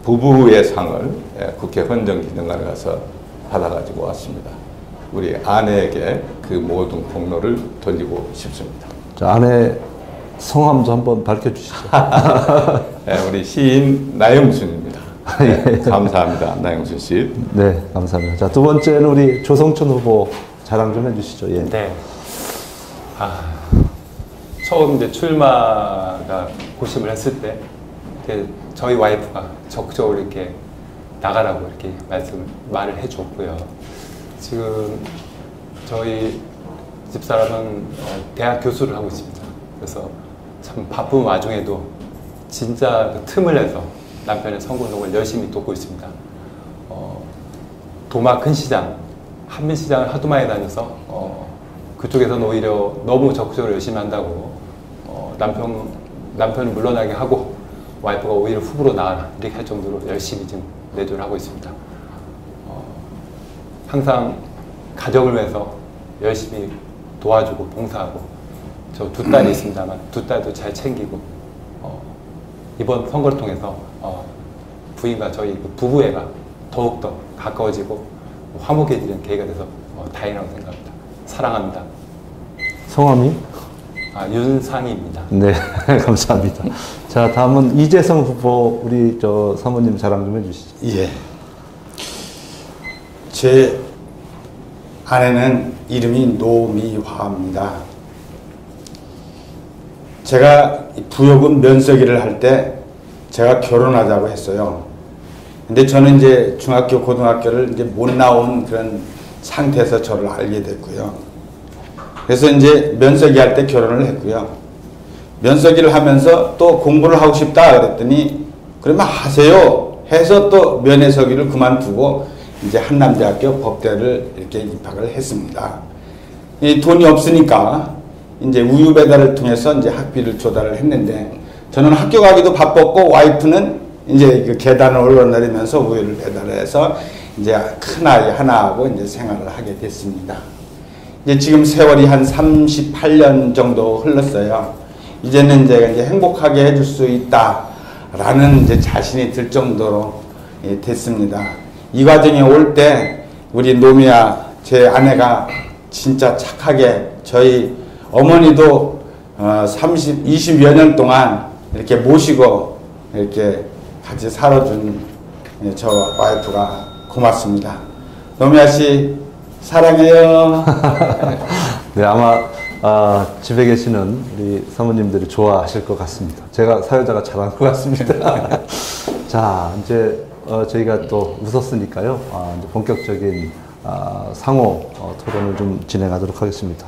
부부의 상을 국회 헌정기념관에 가서 받아가지고 왔습니다. 우리 아내에게 그 모든 공로를 돌리고 싶습니다. 자, 아내 성함도 한번 밝혀주시죠. 네, 우리 시인 나영순입니다. 네, 감사합니다. 나영순 씨. 네, 감사합니다. 자, 두 번째는 우리 조성천 후보 자랑 좀 해주시죠. 예. 네. 처음 이제 출마가 고심을 했을 때 저희 와이프가 적극적으로 이렇게 나가라고 이렇게 말을 해줬고요. 지금 저희 집사람은 대학 교수를 하고 있습니다. 그래서 참 바쁜 와중에도 진짜 그 틈을 내서 남편의 선거운동을 열심히 돕고 있습니다. 도마 큰 시장, 한민시장을 하도 많이 다녀서 그쪽에서는 오히려 너무 적극적으로 열심히 한다고 남편을 물러나게 하고 와이프가 오히려 후보로 나가라 이렇게 할 정도로 열심히 지금 내조를 하고 있습니다. 항상 가정을 위해서 열심히 도와주고 봉사하고 저 두 딸이 있습니다만 두 딸도 잘 챙기고 이번 선거를 통해서 부인과 저희 그 부부애가 더욱더 가까워지고 화목해지는 계기가 돼서 다행이라고 생각합니다. 사랑합니다. 성함이? 윤상희입니다. 네, 감사합니다. 자, 다음은 이재성 후보 우리 저 사모님 자랑 좀 해주시죠. 예. 제 아내는 이름이 노미화입니다. 제가 부여군 면서기를 할 때 제가 결혼하자고 했어요. 근데 저는 이제 중학교, 고등학교를 이제 못 나온 그런 상태에서 저를 알게 됐고요. 그래서 이제 면서기 할 때 결혼을 했고요. 면서기를 하면서 또 공부를 하고 싶다 그랬더니 그러면 하세요 해서 또 면회서기를 그만두고 이제 한남대학교 법대를 이렇게 입학을 했습니다. 이 돈이 없으니까 이제 우유 배달을 통해서 이제 학비를 조달을 했는데 저는 학교 가기도 바빴고 와이프는 이제 그 계단을 올라내리면서 우유를 배달해서 이제 큰 아이 하나하고 이제 생활을 하게 됐습니다. 이제 지금 세월이 한 38년 정도 흘렀어요. 이제는 이제 행복하게 해줄 수 있다라는 이제 자신이 들 정도로 됐습니다. 이 과정에 올 때 우리 노미야 제 아내가 진짜 착하게 저희 어머니도 20여 년 동안 이렇게 모시고 이렇게 같이 살아준 저 와이프가 고맙습니다. 노미야 씨 사랑해요. 네, 아마 집에 계시는 우리 사모님들이 좋아하실 것 같습니다. 제가 사회자가 잘한 것 같습니다. 자, 이제 저희가 또 웃었으니까요. 이제 본격적인 상호 토론을 좀 진행하도록 하겠습니다.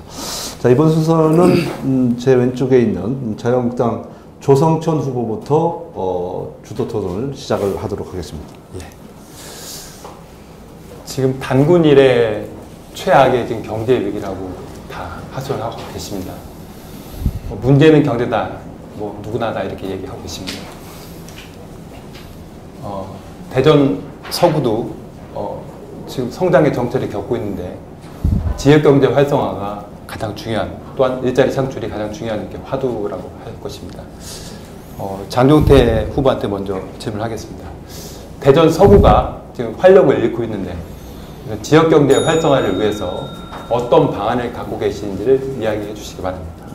자, 이번 순서는 제 왼쪽에 있는 자유한국당 조성천 후보부터 주도 토론을 시작을 하도록 하겠습니다. 예. 지금 단군 이래 최악의 지금 경제 위기라고 다 하소연하고 계십니다. 문제는 경제다, 뭐 누구나 다 이렇게 얘기하고 계십니다. 대전 서구도 지금 성장의 정체를 겪고 있는데 지역경제 활성화가 가장 중요한, 또한 일자리 창출이 가장 중요한 게 화두라고 할 것입니다. 장종태 후보한테 먼저 질문하겠습니다. 대전 서구가 지금 활력을 잃고 있는데 지역경제 활성화를 위해서 어떤 방안을 갖고 계시는지를 이야기해 주시기 바랍니다.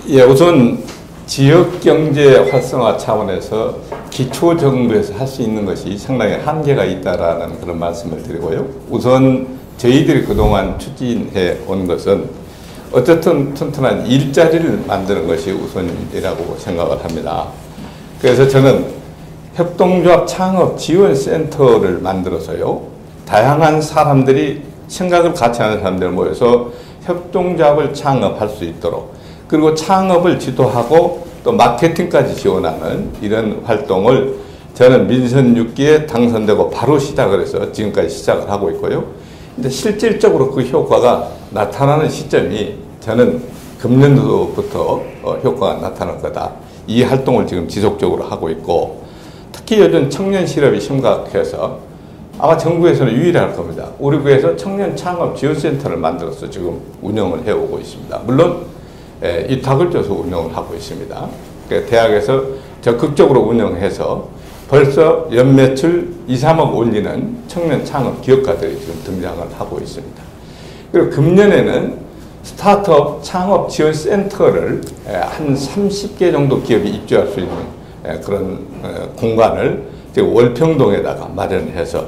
예, 우선 지역경제 활성화 차원에서 기초정부에서 할 수 있는 것이 상당히 한계가 있다라는 그런 말씀을 드리고요. 우선 저희들이 그동안 추진해 온 것은 어쨌든 튼튼한 일자리를 만드는 것이 우선이라고 생각을 합니다. 그래서 저는 협동조합 창업 지원센터를 만들어서요, 다양한 사람들이 생각을 같이 하는 사람들 모여서 협동조합을 창업할 수 있도록, 그리고 창업을 지도하고 또 마케팅까지 지원하는 이런 활동을 저는 민선 6기에 당선되고 바로 시작을 해서 지금까지 시작을 하고 있고요. 근데 실질적으로 그 효과가 나타나는 시점이 저는 금년도부터 효과가 나타날 거다, 이 활동을 지금 지속적으로 하고 있고, 특히 요즘 청년 실업이 심각해서 아마 전국에서는 유일할 겁니다. 우리 구에서 청년 창업 지원센터를 만들어서 지금 운영을 해오고 있습니다. 물론 입학을 줘서 운영을 하고 있습니다. 대학에서 적극적으로 운영해서 벌써 연매출 2, 3억 올리는 청년 창업 기업가들이 지금 등장을 하고 있습니다. 그리고 금년에는 스타트업 창업 지원 센터를 한 30개 정도 기업이 입주할 수 있는 그런 공간을 월평동에다가 마련해서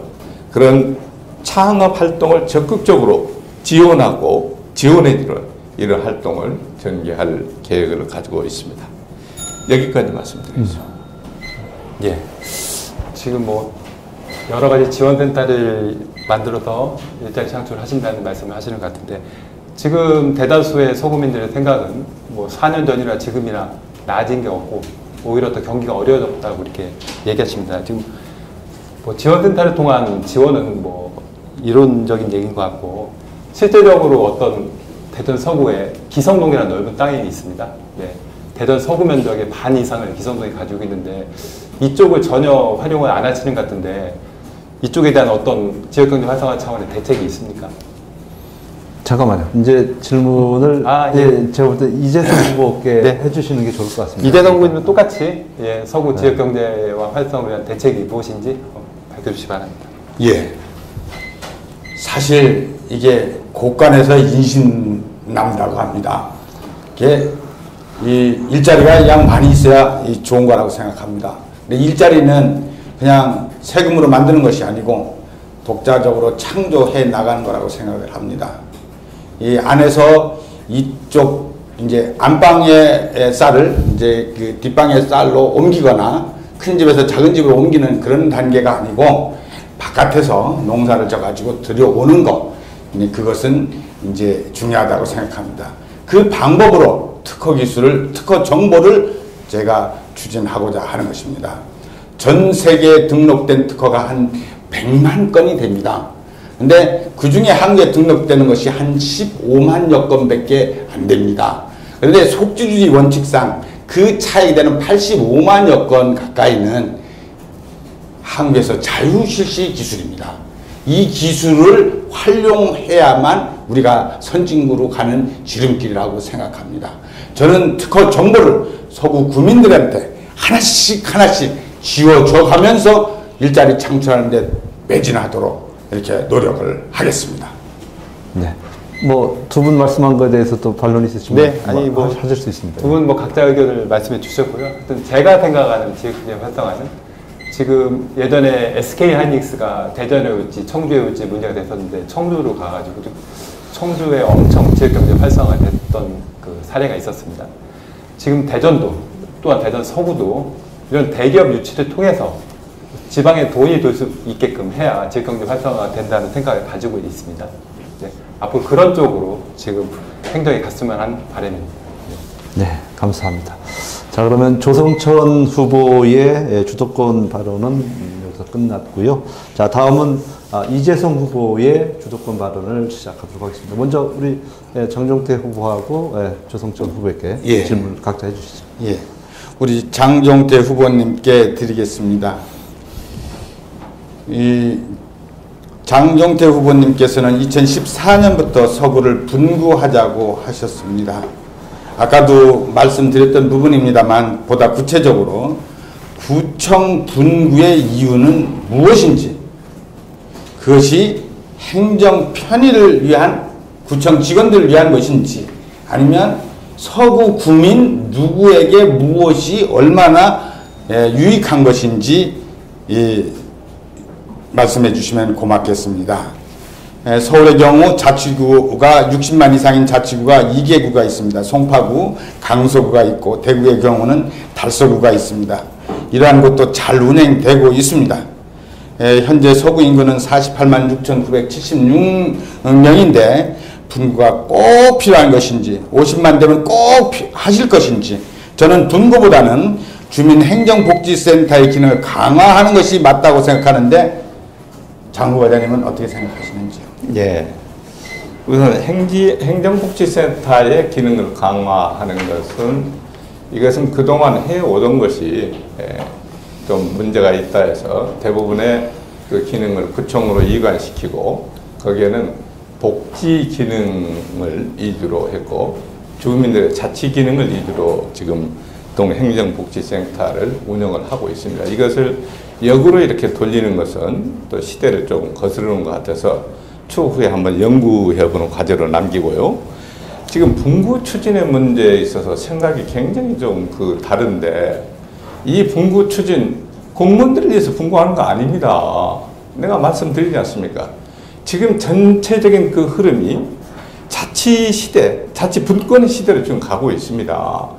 그런 창업 활동을 적극적으로 지원하고 지원해주는 이런 활동을 전개할 계획을 가지고 있습니다. 여기까지 말씀드리겠습니다. 예. 지금 뭐 여러 가지 지원센터를 만들어서 일자리 창출을 하신다는 말씀을 하시는 것 같은데, 지금 대다수의 소구민들의 생각은 뭐 4년 전이나 지금이나 나아진 게 없고 오히려 더 경기가 어려워졌다고 이렇게 얘기하십니다. 지금 뭐 지원센터를 통한 지원은 뭐 이론적인 얘기인 것 같고, 실제적으로 어떤 대전 서구에 기성동이라는 넓은 땅이 있습니다. 예. 대전 서구 면적의 반 이상을 기성동이 가지고 있는데 이쪽을 전혀 활용을 안 하시는 것 같은데, 이쪽에 대한 어떤 지역경제 활성화 차원의 대책이 있습니까? 잠깐만요. 이제 질문을 예, 제가 볼 때 이재성 후보께 네. 해주시는 게 좋을 것 같습니다. 이재성 후보님은 똑같이 예, 서구 지역경제와 활성화를 위한 대책이 무엇인지 밝혀주시기 바랍니다. 예. 사실 이게 곳간에서 인신난다고 합니다. 이게 이 일자리가 양 많이 있어야 좋은 거라고 생각합니다. 근데 일자리는 그냥 세금으로 만드는 것이 아니고 독자적으로 창조해 나가는 거라고 생각을 합니다. 이 안에서 이쪽 이제 안방의 쌀을 이제 그 뒷방의 쌀로 옮기거나 큰 집에서 작은 집으로 옮기는 그런 단계가 아니고 바깥에서 농사를 져가지고 들여오는 것, 그것은 이제 중요하다고 생각합니다. 그 방법으로 특허 기술을, 특허 정보를 제가 추진하고자 하는 것입니다. 전 세계에 등록된 특허가 한 100만 건이 됩니다. 근데 그 중에 한국에 등록되는 것이 한 15만여 건밖에 안 됩니다. 그런데 속주주의 원칙상 그 차이 되는 85만여 건 가까이는 한국에서 자유실시 기술입니다. 이 기술을 활용해야만 우리가 선진국으로 가는 지름길이라고 생각합니다. 저는 특허 정보를 서구 구민들한테 하나씩 쥐어줘 가면서 일자리 창출하는 데 매진하도록 이렇게 노력을 하겠습니다. 네. 뭐 두 분 말씀한 것에 대해서 또 반론이 있으시면 네, 아니 뭐 하실 수 있습니다. 두 분 뭐 각자 의견을 말씀해 주셨고요. 하여튼 제가 생각하는 지역경제 활성화는 지금 예전에 SK 하이닉스가 대전에 올지 청주에 올지 문제가 됐었는데 청주로 가가지고 청주에 엄청 지역경제 활성화가 됐던 그 사례가 있었습니다. 지금 대전도 또한 대전 서구도 이런 대기업 유치를 통해서 지방에 돈이 들 수 있게끔 해야 지역경제 활성화가 된다는 생각을 가지고 있습니다. 네, 앞으로 그런 쪽으로 지금 행동이 갔으면 하는 바람입니다. 네, 감사합니다. 자, 그러면 조성천 후보의 주도권 발언은 여기서 끝났고요. 자, 다음은 이재성 후보의 주도권 발언을 시작하도록 하겠습니다. 먼저 우리 장종태 후보하고 조성천 후보에게 질문을 각자 해주시죠. 예, 우리 장종태 후보님께 드리겠습니다. 이 장종태 후보님께서는 2014년부터 서구를 분구하자고 하셨습니다. 아까도 말씀드렸던 부분입니다만 보다 구체적으로 구청 분구의 이유는 무엇인지, 그것이 행정 편의를 위한, 구청 직원들을 위한 것인지, 아니면 서구 구민 누구에게 무엇이 얼마나 유익한 것인지 말씀해 주시면 고맙겠습니다. 서울의 경우 자치구가 60만 이상인 자치구가 2개구가 있습니다. 송파구, 강서구가 있고, 대구의 경우는 달서구가 있습니다. 이러한 것도 잘 운행되고 있습니다. 현재 서구 인구는 48만 6,976명인데 분구가 꼭 필요한 것인지, 50만 되면 꼭 하실 것인지, 저는 분구보다는 주민행정복지센터의 기능을 강화하는 것이 맞다고 생각하는데 장 후보자님은 어떻게 생각하시는지요? 예. 우선 행정복지센터의 기능을 강화하는 것은 이것은 그동안 해오던 것이 좀 문제가 있다 해서 대부분의 그 기능을 구청으로 이관시키고 거기에는 복지 기능을 위주로 했고 주민들의 자치 기능을 위주로 지금 동행정복지센터를 운영을 하고 있습니다. 이것을 역으로 이렇게 돌리는 것은 또 시대를 좀 거스르는 것 같아서 추후에 한번 연구해보는 과제로 남기고요. 지금 분구 추진의 문제에 있어서 생각이 굉장히 좀 다른데 이 분구 추진 공무원들을 위해서 분구하는 거 아닙니다. 내가 말씀드리지 않습니까? 지금 전체적인 그 흐름이 자치 시대, 자치 분권의 시대로 지금 가고 있습니다.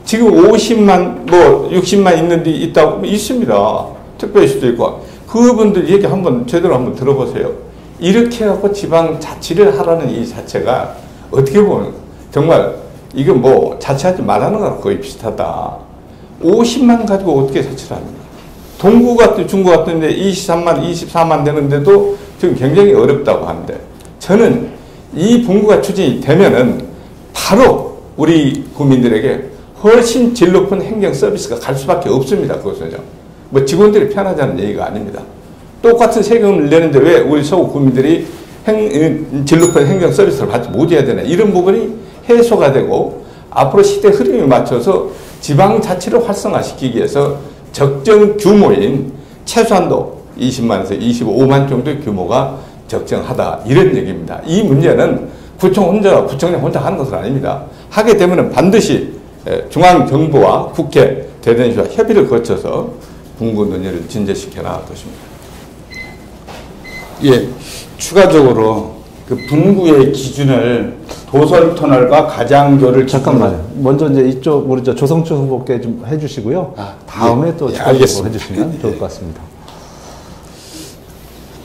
지금 50만, 60만 있는 데 있다고 있습니다. 특별시도 있고. 그분들 얘기 제대로 한번 들어보세요. 이렇게 하고 지방 자치를 하라는 이 자체가 어떻게 보면 정말 이건 자치하지 말라는 거랑 거의 비슷하다. 50만 가지고 어떻게 자치를 합니까? 동구 같은 중구 같은데 23만, 24만 되는데도 지금 굉장히 어렵다고 하는데 저는 이 분구가 추진이 되면은 바로 우리 국민들에게 훨씬 질 높은 행정 서비스가 갈 수밖에 없습니다. 그것은요. 직원들이 편하자는 얘기가 아닙니다. 똑같은 세금을 내는데 왜 우리 서구 국민들이 질 높은 행정 서비스를 받지 못해야 되나. 이런 부분이 해소가 되고 앞으로 시대 흐름에 맞춰서 지방자치를 활성화시키기 위해서 적정 규모인 최소한도 20만에서 25만 정도의 규모가 적정하다. 이런 얘기입니다. 이 문제는 구청장 혼자 하는 것은 아닙니다. 하게 되면 반드시 중앙정부와 국회, 대전시와 협의를 거쳐서 분구 논의를 진전시켜 나갈 것입니다. 예, 추가적으로 그 분구의 기준을 도설터널과 가장교를 잠깐만요. 먼저 이제 이쪽 우리 조성춘 후보께 좀 해주시고요. 다음에 또 추가적으로 해주시면 좋을 것 같습니다.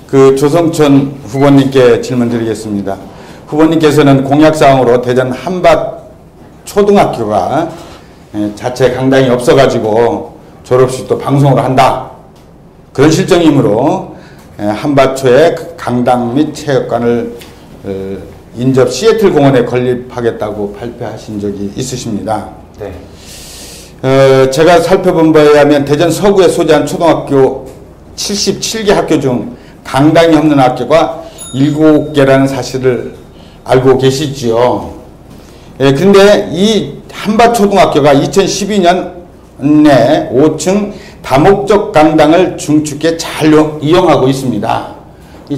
그 조성춘 후보님께 질문드리겠습니다. 후보님께서는 공약사항으로 대전 한밭 초등학교가 자체 강당이 없어가지고 졸업식 또 방송을 한다. 그런 실정이므로 한밭초에 강당 및 체육관을 인접 시애틀 공원에 건립하겠다고 발표하신 적이 있으십니다. 네. 제가 살펴본 바에 의하면 대전 서구에 소재한 초등학교 77개 학교 중 강당이 없는 학교가 7개라는 사실을 알고 계시지요. 그런데 이 한밭초등학교가 2012년에 5층 다목적 강당을 중축해 잘 이용하고 있습니다.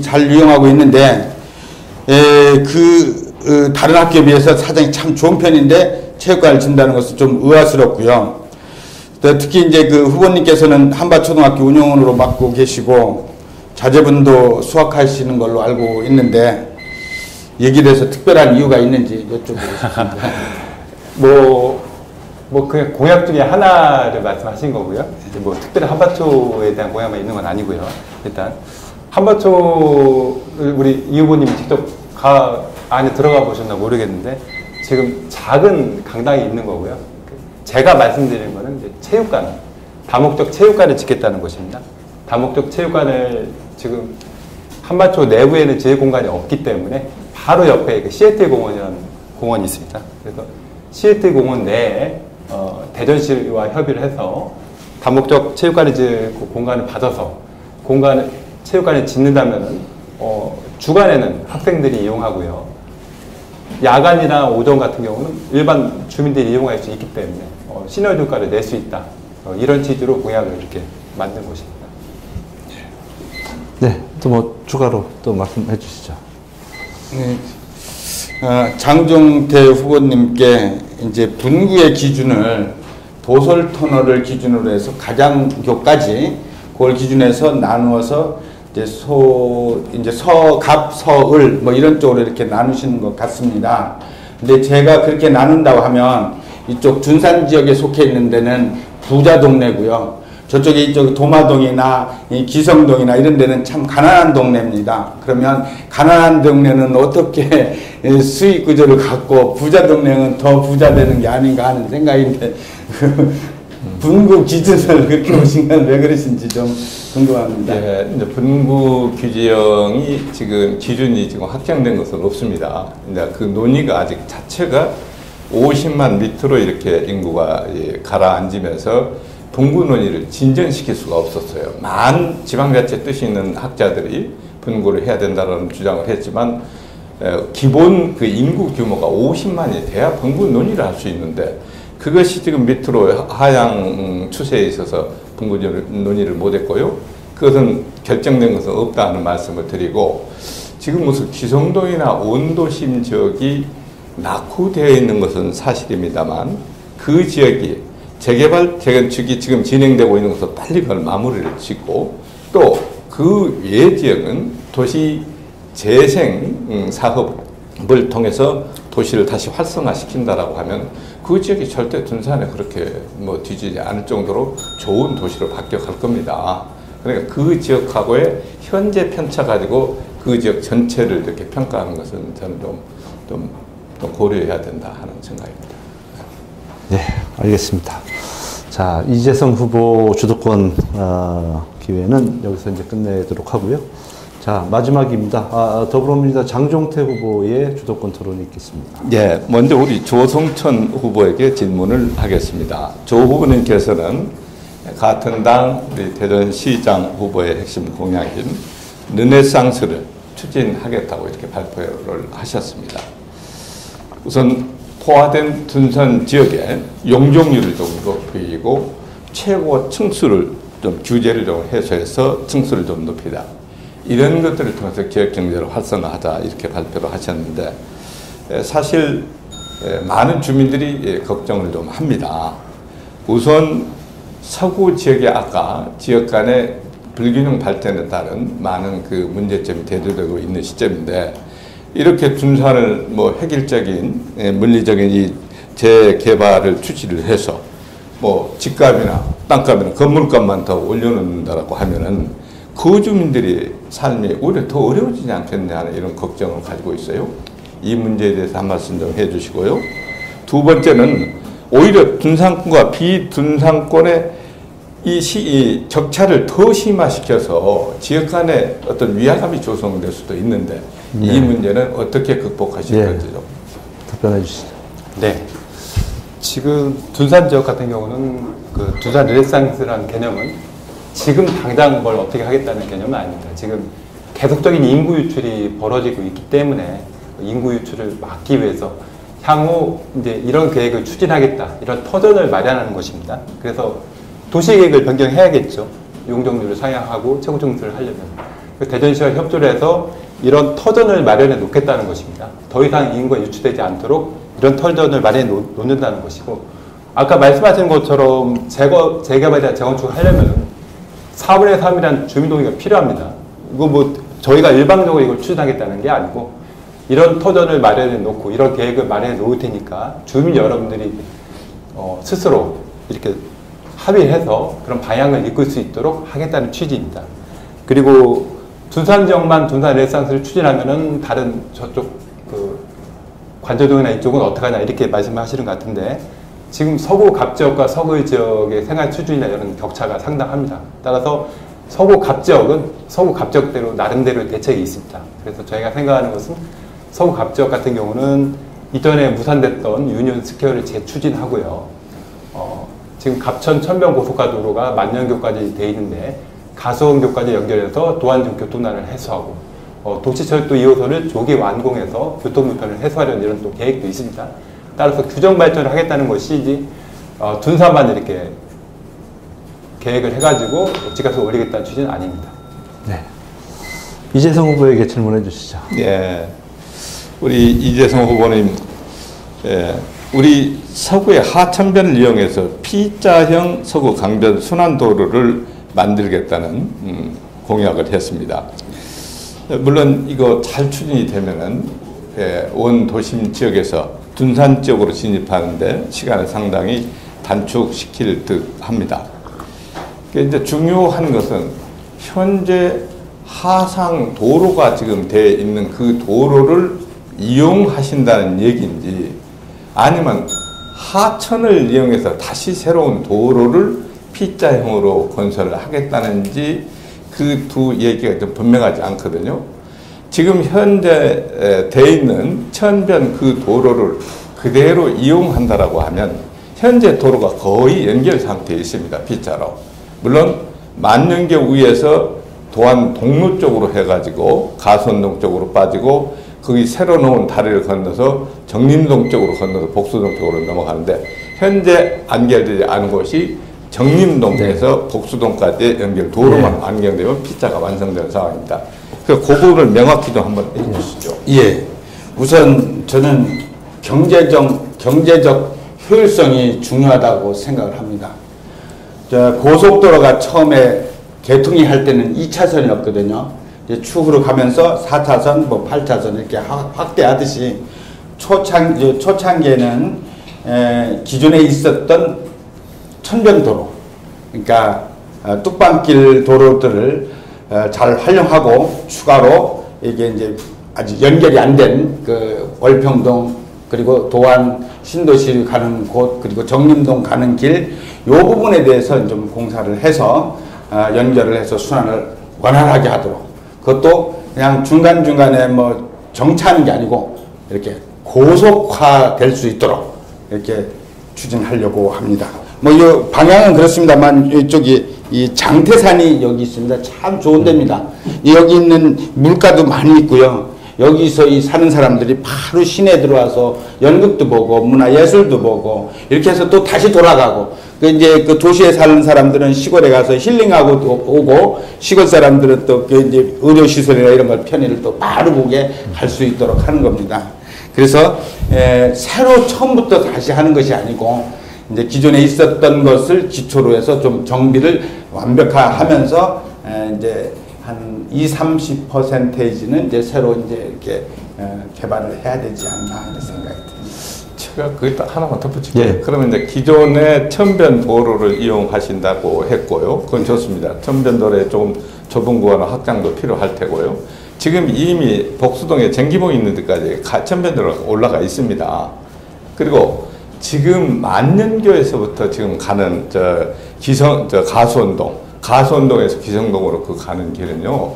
잘 이용하고 있는데 다른 학교에 비해서 사정이 참 좋은 편인데 체육관을 준다는 것은 좀 의아스럽고요. 특히 이제 그 후보님께서는 한밭초등학교 운영으로 맡고 계시고 자제분도 수학하시는 걸로 알고 있는데 여기에 대해서 특별한 이유가 있는지 여쭤보고 싶습니다. 그냥 공약 중에 하나를 말씀하신 거고요. 특별히 한밭초에 대한 공약만 있는 건 아니고요. 일단 한밭초를 우리 이 후보님이 직접 안에 들어가 보셨나 모르겠는데 지금 작은 강당이 있는 거고요. 제가 말씀드리는 거는 이제 체육관, 다목적 체육관을 짓겠다는 것입니다. 다목적 체육관을 지금 한밭초 내부에는 제 공간이 없기 때문에 바로 옆에 시애틀 공원이라는 공원이 있습니다. 그래서 시애틀 공원 내에 대전시와 협의를 해서 다목적 체육관을 짓고 공간을 받아서 체육관을 짓는다면은 주간에는 학생들이 이용하고요. 야간이나 오전 같은 경우는 일반 주민들이 이용할 수 있기 때문에 시너지효과를 낼 수 있다. 이런 취지로 공약을 이렇게 만든 것입니다. 네, 또 추가로 또 말씀해 주시죠. 네. 장종태 후보님께 이제 분구의 기준을 도솔터널을 기준으로 해서 가장교까지 그걸 기준해서 나누어서 이제 서, 갑, 서을 이런 쪽으로 이렇게 나누시는 것 같습니다. 근데 제가 그렇게 나눈다고 하면 이쪽 둔산 지역에 속해 있는 데는 부자 동네고요. 저쪽에 이쪽 도마동이나 기성동이나 이런 데는 참 가난한 동네입니다. 그러면 가난한 동네는 어떻게 수익 구조를 갖고 부자 동네는 더 부자 되는 게 아닌가 하는 생각인데 분구 기준을 그렇게 보신 건 왜 그러신지 좀 궁금합니다. 네, 이제 분구 규정이 기준이 지금 확정된 것은 없습니다. 이제 그 논의가 아직 자체가 50만 밑으로 이렇게 인구가 가라앉으면서 분구 논의를 진전시킬 수가 없었어요. 많은 지방자치 뜻이 있는 학자들이 분구를 해야 된다는 주장을 했지만 기본 그 인구 규모가 50만이 돼야 분구 논의를 할 수 있는데 그것이 지금 밑으로 하향 추세에 있어서 분구 논의를 못했고요. 그것은 결정된 것은 없다는 말씀을 드리고 지금 무슨 기성동이나 원도심 지역이 낙후되어 있는 것은 사실입니다만 그 지역이 재개발 재건축이 지금 진행되고 있는 것을 빨리 그걸 마무리를 짓고 또 그 외 지역은 도시 재생 사업을 통해서 도시를 다시 활성화시킨다라고 하면 그 지역이 절대 둔산에 그렇게 뭐 뒤지지 않을 정도로 좋은 도시로 바뀌어갈 겁니다. 그러니까 그 지역하고의 현재 편차 가지고 그 지역 전체를 이렇게 평가하는 것은 저는 좀 고려해야 된다 하는 생각입니다. 네, 알겠습니다. 자, 이재성 후보 주도권 기회는 여기서 이제 끝내도록 하고요. 자, 마지막입니다. 더불어민주당 장종태 후보의 주도권 토론이 있겠습니다. 예, 먼저 우리 조성천 후보에게 질문을 하겠습니다. 조 후보님께서는 같은 당 우리 대전시장 후보의 핵심 공약인 르네상스를 추진하겠다고 이렇게 발표를 하셨습니다. 우선 포화된 둔산 지역의 용적률을 좀 높이고 최고 층수를 좀 규제를 좀 해소해서 층수를 좀 높이다. 이런 것들을 통해서 지역 경제를 활성화하자 이렇게 발표를 하셨는데 사실 많은 주민들이 걱정을 좀 합니다. 우선 서구 지역의 아까 지역 간의 불균형 발전에 따른 많은 그 문제점이 대두되고 있는 시점인데 이렇게 둔산을 뭐 획일적인 물리적인 이 재개발을 추진을 해서 뭐 집값이나 땅값이나 건물값만 더 올려놓는다라고 하면은 그 주민들이 삶이 오히려 더 어려워지지 않겠냐 하는 이런 걱정을 가지고 있어요. 이 문제에 대해서 한 말씀 좀 해주시고요. 두 번째는 오히려 둔산권과 비둔산권의 이 적차를 더 심화시켜서 지역 간의 어떤 위화감이 조성될 수도 있는데 이 문제는 어떻게 극복하실 건지요? 답변해 주시죠. 네. 지금 둔산 지역 같은 경우는 그 둔산 르네상스라는 개념은 지금 당장 뭘 어떻게 하겠다는 개념은 아닙니다. 지금 계속적인 인구 유출이 벌어지고 있기 때문에 인구 유출을 막기 위해서 향후 이제 이런 계획을 추진하겠다, 이런 터전을 마련하는 것입니다. 그래서 도시계획을 변경해야겠죠. 용적률을 상향하고 최고 층수를 하려면. 대전시와 협조를 해서 이런 터전을 마련해 놓겠다는 것입니다. 더 이상 인구가 유출되지 않도록 이런 터전을 마련해 놓는다는 것이고, 아까 말씀하신 것처럼 재개발에 대한 재건축을 하려면 4분의 3이라는 주민동의가 필요합니다. 이거 뭐 저희가 일방적으로 이걸 추진하겠다는 게 아니고 이런 터전을 마련해 놓고 이런 계획을 마련해 놓을 테니까 주민 여러분들이 스스로 이렇게 합의해서 그런 방향을 이끌 수 있도록 하겠다는 취지입니다. 그리고 둔산 지역만 둔산 르네상스를 추진하면은 다른 저쪽 그 관저동이나 이쪽은 어떻게 하냐 이렇게 말씀하시는 것 같은데 지금 서구 갑 지역과 서구 지역의 생활 수준이나 이런 격차가 상당합니다. 따라서 서구 갑 지역은 서구 갑 지역대로 나름대로 대책이 있습니다. 그래서 저희가 생각하는 것은 서구 갑 지역 같은 경우는 이전에 무산됐던 유니온 스퀘어를 재추진하고요. 지금 갑천 천변 고속가도로가 만년교까지 돼 있는데 가수원교까지 연결해서 도안중 교통난을 해소하고 도시철도 2호선을 조기 완공해서 교통불편을 해소하려는 이런 또 계획도 있습니다. 따라서 규정 발전을 하겠다는 것이지 둔산만 이렇게 계획을 해가지고 집값을 올리겠다는 취지는 아닙니다. 네. 이재성 후보에게 질문해 주시죠. 예. 우리 이재성 후보님, 우리 서구의 하천변을 이용해서 P자형 서구 강변 순환도로를 만들겠다는 공약을 했습니다. 물론 이거 잘 추진이 되면은 원 도심 지역에서 둔산 지역으로 진입하는데 시간을 상당히 단축시킬 듯 합니다. 이제 중요한 것은 현재 하상 도로가 지금 되어 있는 그 도로를 이용하신다는 얘기인지 아니면 하천을 이용해서 다시 새로운 도로를 P자형으로 건설을 하겠다는지 그 두 얘기가 좀 분명하지 않거든요. 지금 현재 돼 있는 천변 그 도로를 그대로 이용한다라고 하면 현재 도로가 거의 연결 상태에 있습니다. B자로. 물론 만년교 위에서 도안 동로 쪽으로 해가지고 가수원동 쪽으로 빠지고 거기 새로 놓은 다리를 건너서 정림동 쪽으로 건너서 복수동 쪽으로 넘어가는데 현재 연결되지 않은 곳이 정림동에서 복수동까지 연결 도로만 완결되면 P자가 완성된 상황입니다. 그 부분을 명확히 좀 한번 해주시죠. 예. 우선 저는 경제적 효율성이 중요하다고 생각을 합니다. 고속도로가 처음에 개통이 할 때는 2차선이었거든요. 이제 추후로 가면서 4차선, 뭐 8차선 이렇게 확대하듯이 초창기에는 기존에 있었던 천변도로, 그러니까 뚝방길 도로들을 잘 활용하고 추가로 이게 이제 아직 연결이 안 된 그 월평동 그리고 도안 신도시 가는 곳 그리고 정림동 가는 길 요 부분에 대해서 좀 공사를 해서 연결을 해서 순환을 원활하게 하도록, 그것도 그냥 중간중간에 뭐 정차하는 게 아니고 이렇게 고속화 될 수 있도록 이렇게 추진하려고 합니다. 뭐 이 방향은 그렇습니다만 이쪽이 이 장태산이 여기 있습니다. 참 좋은 데입니다. 여기 있는 물가도 많이 있고요. 여기서 이 사는 사람들이 바로 시내 들어와서 연극도 보고 문화예술도 보고 이렇게 해서 또 다시 돌아가고, 그 이제 그 도시에 사는 사람들은 시골에 가서 힐링하고 오고, 시골 사람들은 또 그 이제 의료시설이나 이런 걸 편의를 또 바로 보게 할 수 있도록 하는 겁니다. 그래서 새로 처음부터 다시 하는 것이 아니고 이제 기존에 있었던 것을 기초로 해서 좀 정비를 완벽화하면서 이제 한 20-30%는 이제 새로 이제 이렇게 개발을 해야 되지 않나 하는 생각이 듭니다. 제가 거기다 하나만 덧붙일게요. 예. 그러면 이제 기존의 천변 도로를 이용하신다고 했고요. 그건 좋습니다. 천변 도로에 조금 좁은 구간의 확장도 필요할 테고요. 지금 이미 복수동에 정기봉 있는 데까지 천변 도로가 올라가 있습니다. 그리고 지금 만년교에서부터 지금 가는 가수원동에서 기성동으로 그 가는 길은요,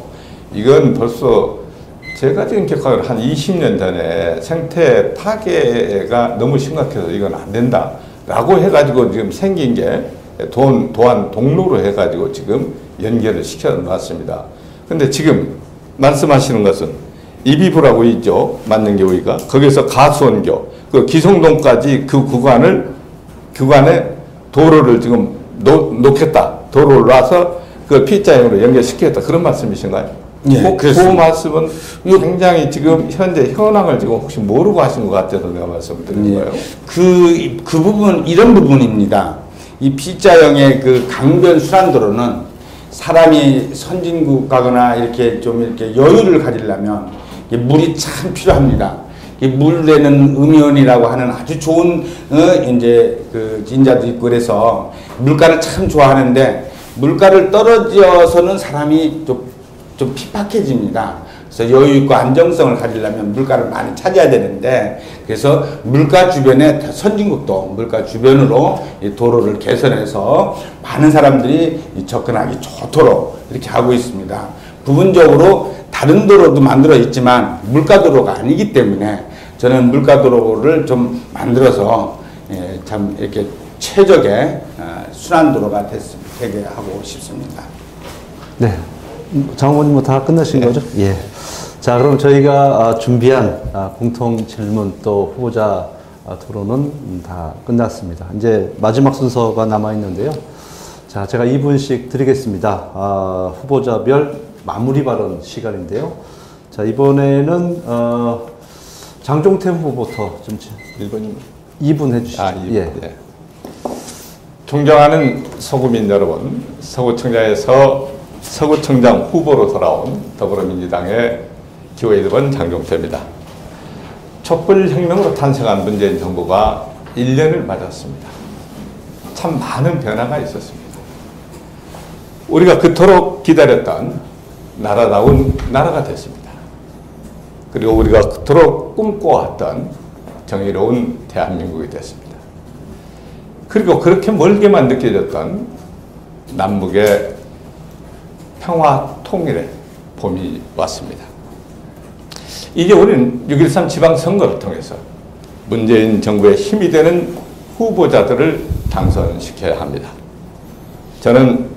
이건 벌써 제가 지금 기억하기로 한 20년 전에 생태 파괴가 너무 심각해서 이건 안 된다 라고 해가지고 지금 생긴 게 도안 동로로 해가지고 지금 연결을 시켜 놨습니다. 근데 지금 말씀하시는 것은 이비부라고 있죠. 만년교위가. 거기서 가수원교, 그 기성동까지 그 구간에 도로를 지금 놓겠다. 도로를 놔서 그 P자형으로 연결시키겠다. 그런 말씀이신가요? 예, 그 말씀은 굉장히 지금 현재 현황을 지금 혹시 모르고 하신 것 같아서 내가 말씀을 드린 거예요. 그 부분, 이런 부분입니다. 이 P자형의 그 강변 순환도로는 사람이 선진국 가거나 이렇게 좀 이렇게 여유를 가지려면 물이 참 필요합니다. 물에는 음이온이라고 하는 아주 좋은 이제 그 진자도 있고, 그래서 물가를 참 좋아하는데 물가를 떨어져서는 사람이 좀 핍박해집니다. 그래서 여유 있고 안정성을 가지려면 물가를 많이 찾아야 되는데, 그래서 물가 주변에 선진국도 물가 주변으로 이 도로를 개선해서 많은 사람들이 접근하기 좋도록 이렇게 하고 있습니다. 부분적으로 다른 도로도 만들어 있지만 물가도로가 아니기 때문에 저는 물가도로를 좀 만들어서 참 이렇게 최적의 순환도로가 되게 하고 싶습니다. 네. 장모님 뭐 다 끝나신 거죠? 예. 자, 그럼 저희가 준비한 공통 질문 또 후보자 토론은 다 끝났습니다. 이제 마지막 순서가 남아 있는데요. 자, 제가 2분씩 드리겠습니다. 후보자별 마무리 발언 시간인데요. 자, 이번에는 장종태 후보부터 좀 2분 해주시죠. 2분. 예. 예. 존경하는 서구민 여러분, 서구청장에서 서구청장 후보로 돌아온 더불어민주당의 기호 1번 장종태입니다. 촛불혁명으로 탄생한 문재인 정부가 1년을 맞았습니다. 참 많은 변화가 있었습니다. 우리가 그토록 기다렸던 나라다운 나라가 됐습니다. 그리고 우리가 그토록 꿈꿔왔던 정의로운 대한민국이 됐습니다. 그리고 그렇게 멀게만 느껴졌던 남북의 평화 통일의 봄이 왔습니다. 이제 우리는 6.13 지방선거를 통해서 문재인 정부의 힘이 되는 후보자들을 당선시켜야 합니다. 저는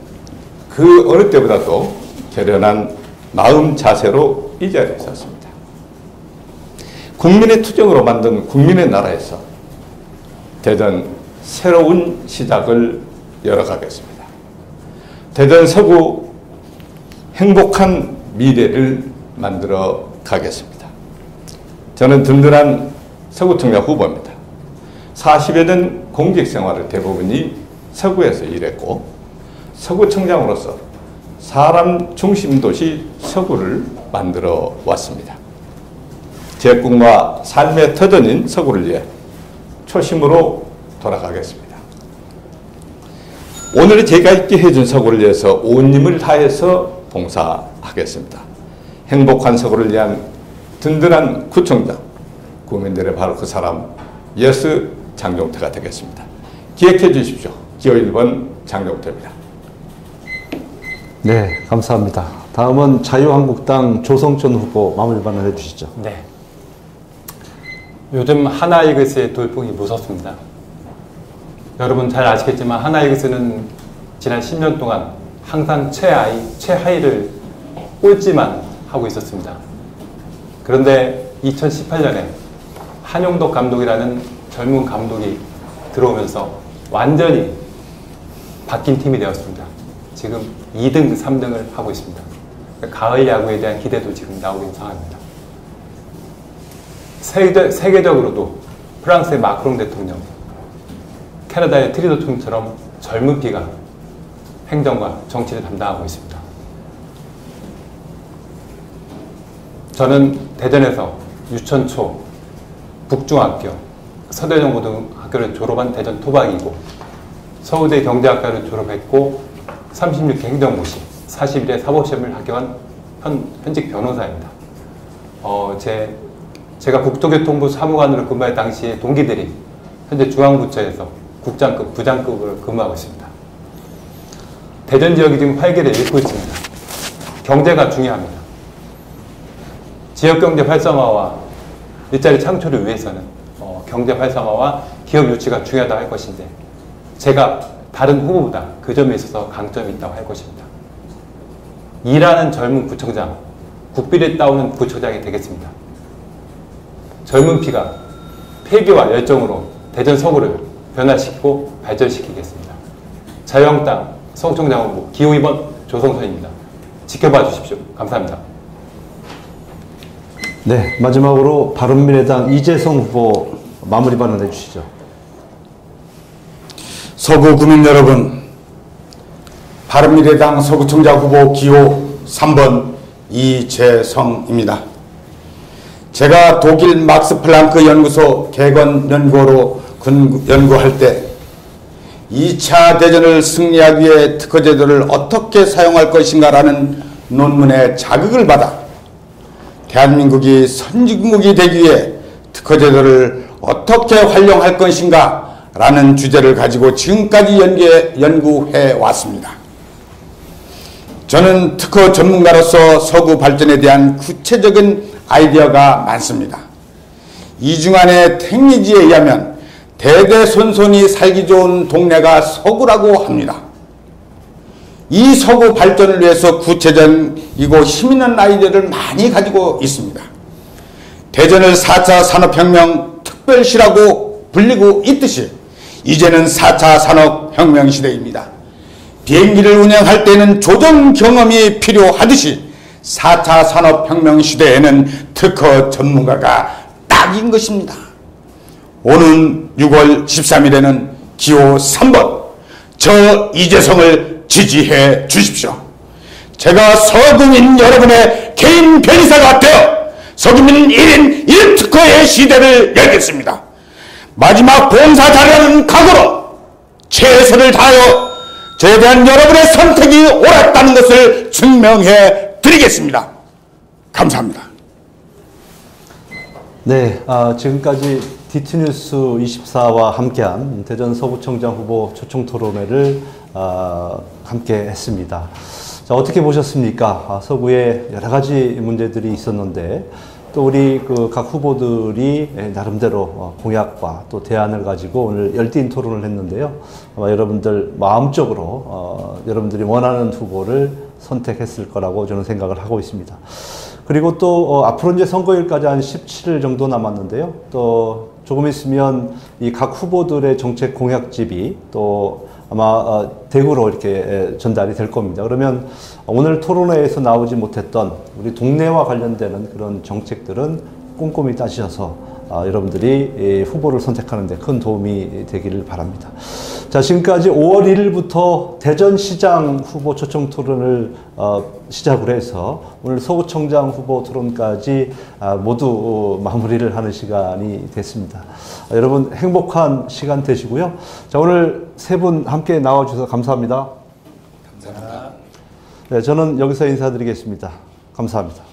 그 어느 때보다도 결연한 마음 자세로 이 자리에 섰습니다. 국민의 투정으로 만든 국민의 나라에서 대전 새로운 시작을 열어가겠습니다. 대전 서구 행복한 미래를 만들어 가겠습니다. 저는 든든한 서구청장 후보입니다. 40여 년 공직 생활을 대부분이 서구에서 일했고 서구청장으로서 사람 중심 도시 서구를 만들어 왔습니다. 제 꿈과 삶의 터전인 서구를 위해 초심으로 돌아가겠습니다. 오늘 제가 있게 해준 서구를 위해서 온 힘을 다해서 봉사하겠습니다. 행복한 서구를 위한 든든한 구청장, 국민들의 바로 그 사람 예스 장종태가 되겠습니다. 기획해 주십시오. 기호 1번 장종태입니다. 네, 감사합니다. 다음은 자유한국당 조성천 후보 마무리 발언해 주시죠. 네. 요즘 하나이글스의 돌풍이 무섭습니다. 여러분 잘 아시겠지만 하나이글스는 지난 10년 동안 항상 최하위를 꼴찌만 하고 있었습니다. 그런데 2018년에 한용덕 감독이라는 젊은 감독이 들어오면서 완전히 바뀐 팀이 되었습니다. 지금 2등, 3등을 하고 있습니다. 가을 야구에 대한 기대도 지금 나오고 있는 상황입니다. 세계적으로도 프랑스의 마크롱 대통령, 캐나다의 트리도 총리처럼 젊은 피가 행정과 정치를 담당하고 있습니다. 저는 대전에서 유천초, 북중학교, 서대전고등학교를 졸업한 대전 토박이고 서울대 경제학과를 졸업했고 36회 행정고시, 41회 사법시험을 합격한 현직 변호사입니다. 제가 국토교통부 사무관으로 근무할 당시에 동기들이 현재 중앙부처에서 국장급, 부장급으로 근무하고 있습니다. 대전 지역이 지금 활기를 잃고 있습니다. 경제가 중요합니다. 지역경제 활성화와 일자리 창출을 위해서는 경제 활성화와 기업 유치가 중요하다고 할 것인데 제가 다른 후보보다 그 점에 있어서 강점이 있다고 할 것입니다. 일하는 젊은 구청장, 국비를 따오는 구청장이 되겠습니다. 젊은 피가 폐기와 열정으로 대전 서구를 변화시키고 발전시키겠습니다. 자유한국당 서구청장 후보 기호 2번 조성천입니다. 지켜봐 주십시오. 감사합니다. 네, 마지막으로 바른미래당 이재성 후보 마무리 발언해 주시죠. 서구 구민 여러분, 바른미래당 서구청장 후보 기호 3번 이재성입니다. 제가 독일 막스 플랑크 연구소 개건 연구원으로 연구할 때 2차 대전을 승리하기 위해 특허제도를 어떻게 사용할 것인가 라는 논문에 자극을 받아 대한민국이 선진국이 되기 위해 특허제도를 어떻게 활용할 것인가 라는 주제를 가지고 지금까지 연구해 왔습니다. 저는 특허 전문가로서 서구 발전에 대한 구체적인 아이디어가 많습니다. 이중환의 택리지에 의하면 대대손손이 살기 좋은 동네가 서구라고 합니다. 이 서구 발전을 위해서 구체적이고 힘있는 아이디어를 많이 가지고 있습니다. 대전을 4차 산업혁명 특별시라고 불리고 있듯이 이제는 4차 산업혁명 시대입니다. 비행기를 운영할 때는 조종 경험이 필요하듯이 4차 산업혁명 시대에는 특허 전문가가 딱인 것입니다. 오는 6월 13일에는 기호 3번 저 이재성을 지지해 주십시오. 제가 서구민 여러분의 개인 변호사가 되어 서구민 1인 1특허의 시대를 열겠습니다. 마지막 봉사자라는 각오로 최선을 다하여 저에 대한 여러분의 선택이 옳았다는 것을 증명해 드리겠습니다. 감사합니다. 네, 지금까지 DT뉴스 24와 함께한 대전 서구청장 후보 초청 토론회를 함께 했습니다. 자, 어떻게 보셨습니까? 서구에 여러 가지 문제들이 있었는데 또 우리 그 각 후보들이 나름대로 공약과 또 대안을 가지고 오늘 열띤 토론을 했는데요. 아마 여러분들 마음적으로 여러분들이 원하는 후보를 선택했을 거라고 저는 생각을 하고 있습니다. 그리고 또 앞으로 이제 선거일까지 한 17일 정도 남았는데요. 또 조금 있으면 이 각 후보들의 정책 공약집이 또 아마 대구로 이렇게 전달이 될 겁니다. 그러면 오늘 토론회에서 나오지 못했던 우리 동네와 관련되는 그런 정책들은 꼼꼼히 따지셔서 여러분들이 후보를 선택하는 데 큰 도움이 되기를 바랍니다. 자, 지금까지 5월 1일부터 대전시장 후보 초청 토론을 시작으로 해서 오늘 서구청장 후보 토론까지 모두 마무리를 하는 시간이 됐습니다. 여러분 행복한 시간 되시고요. 자, 오늘 세 분 함께 나와주셔서 감사합니다. 감사합니다. 네, 저는 여기서 인사드리겠습니다. 감사합니다.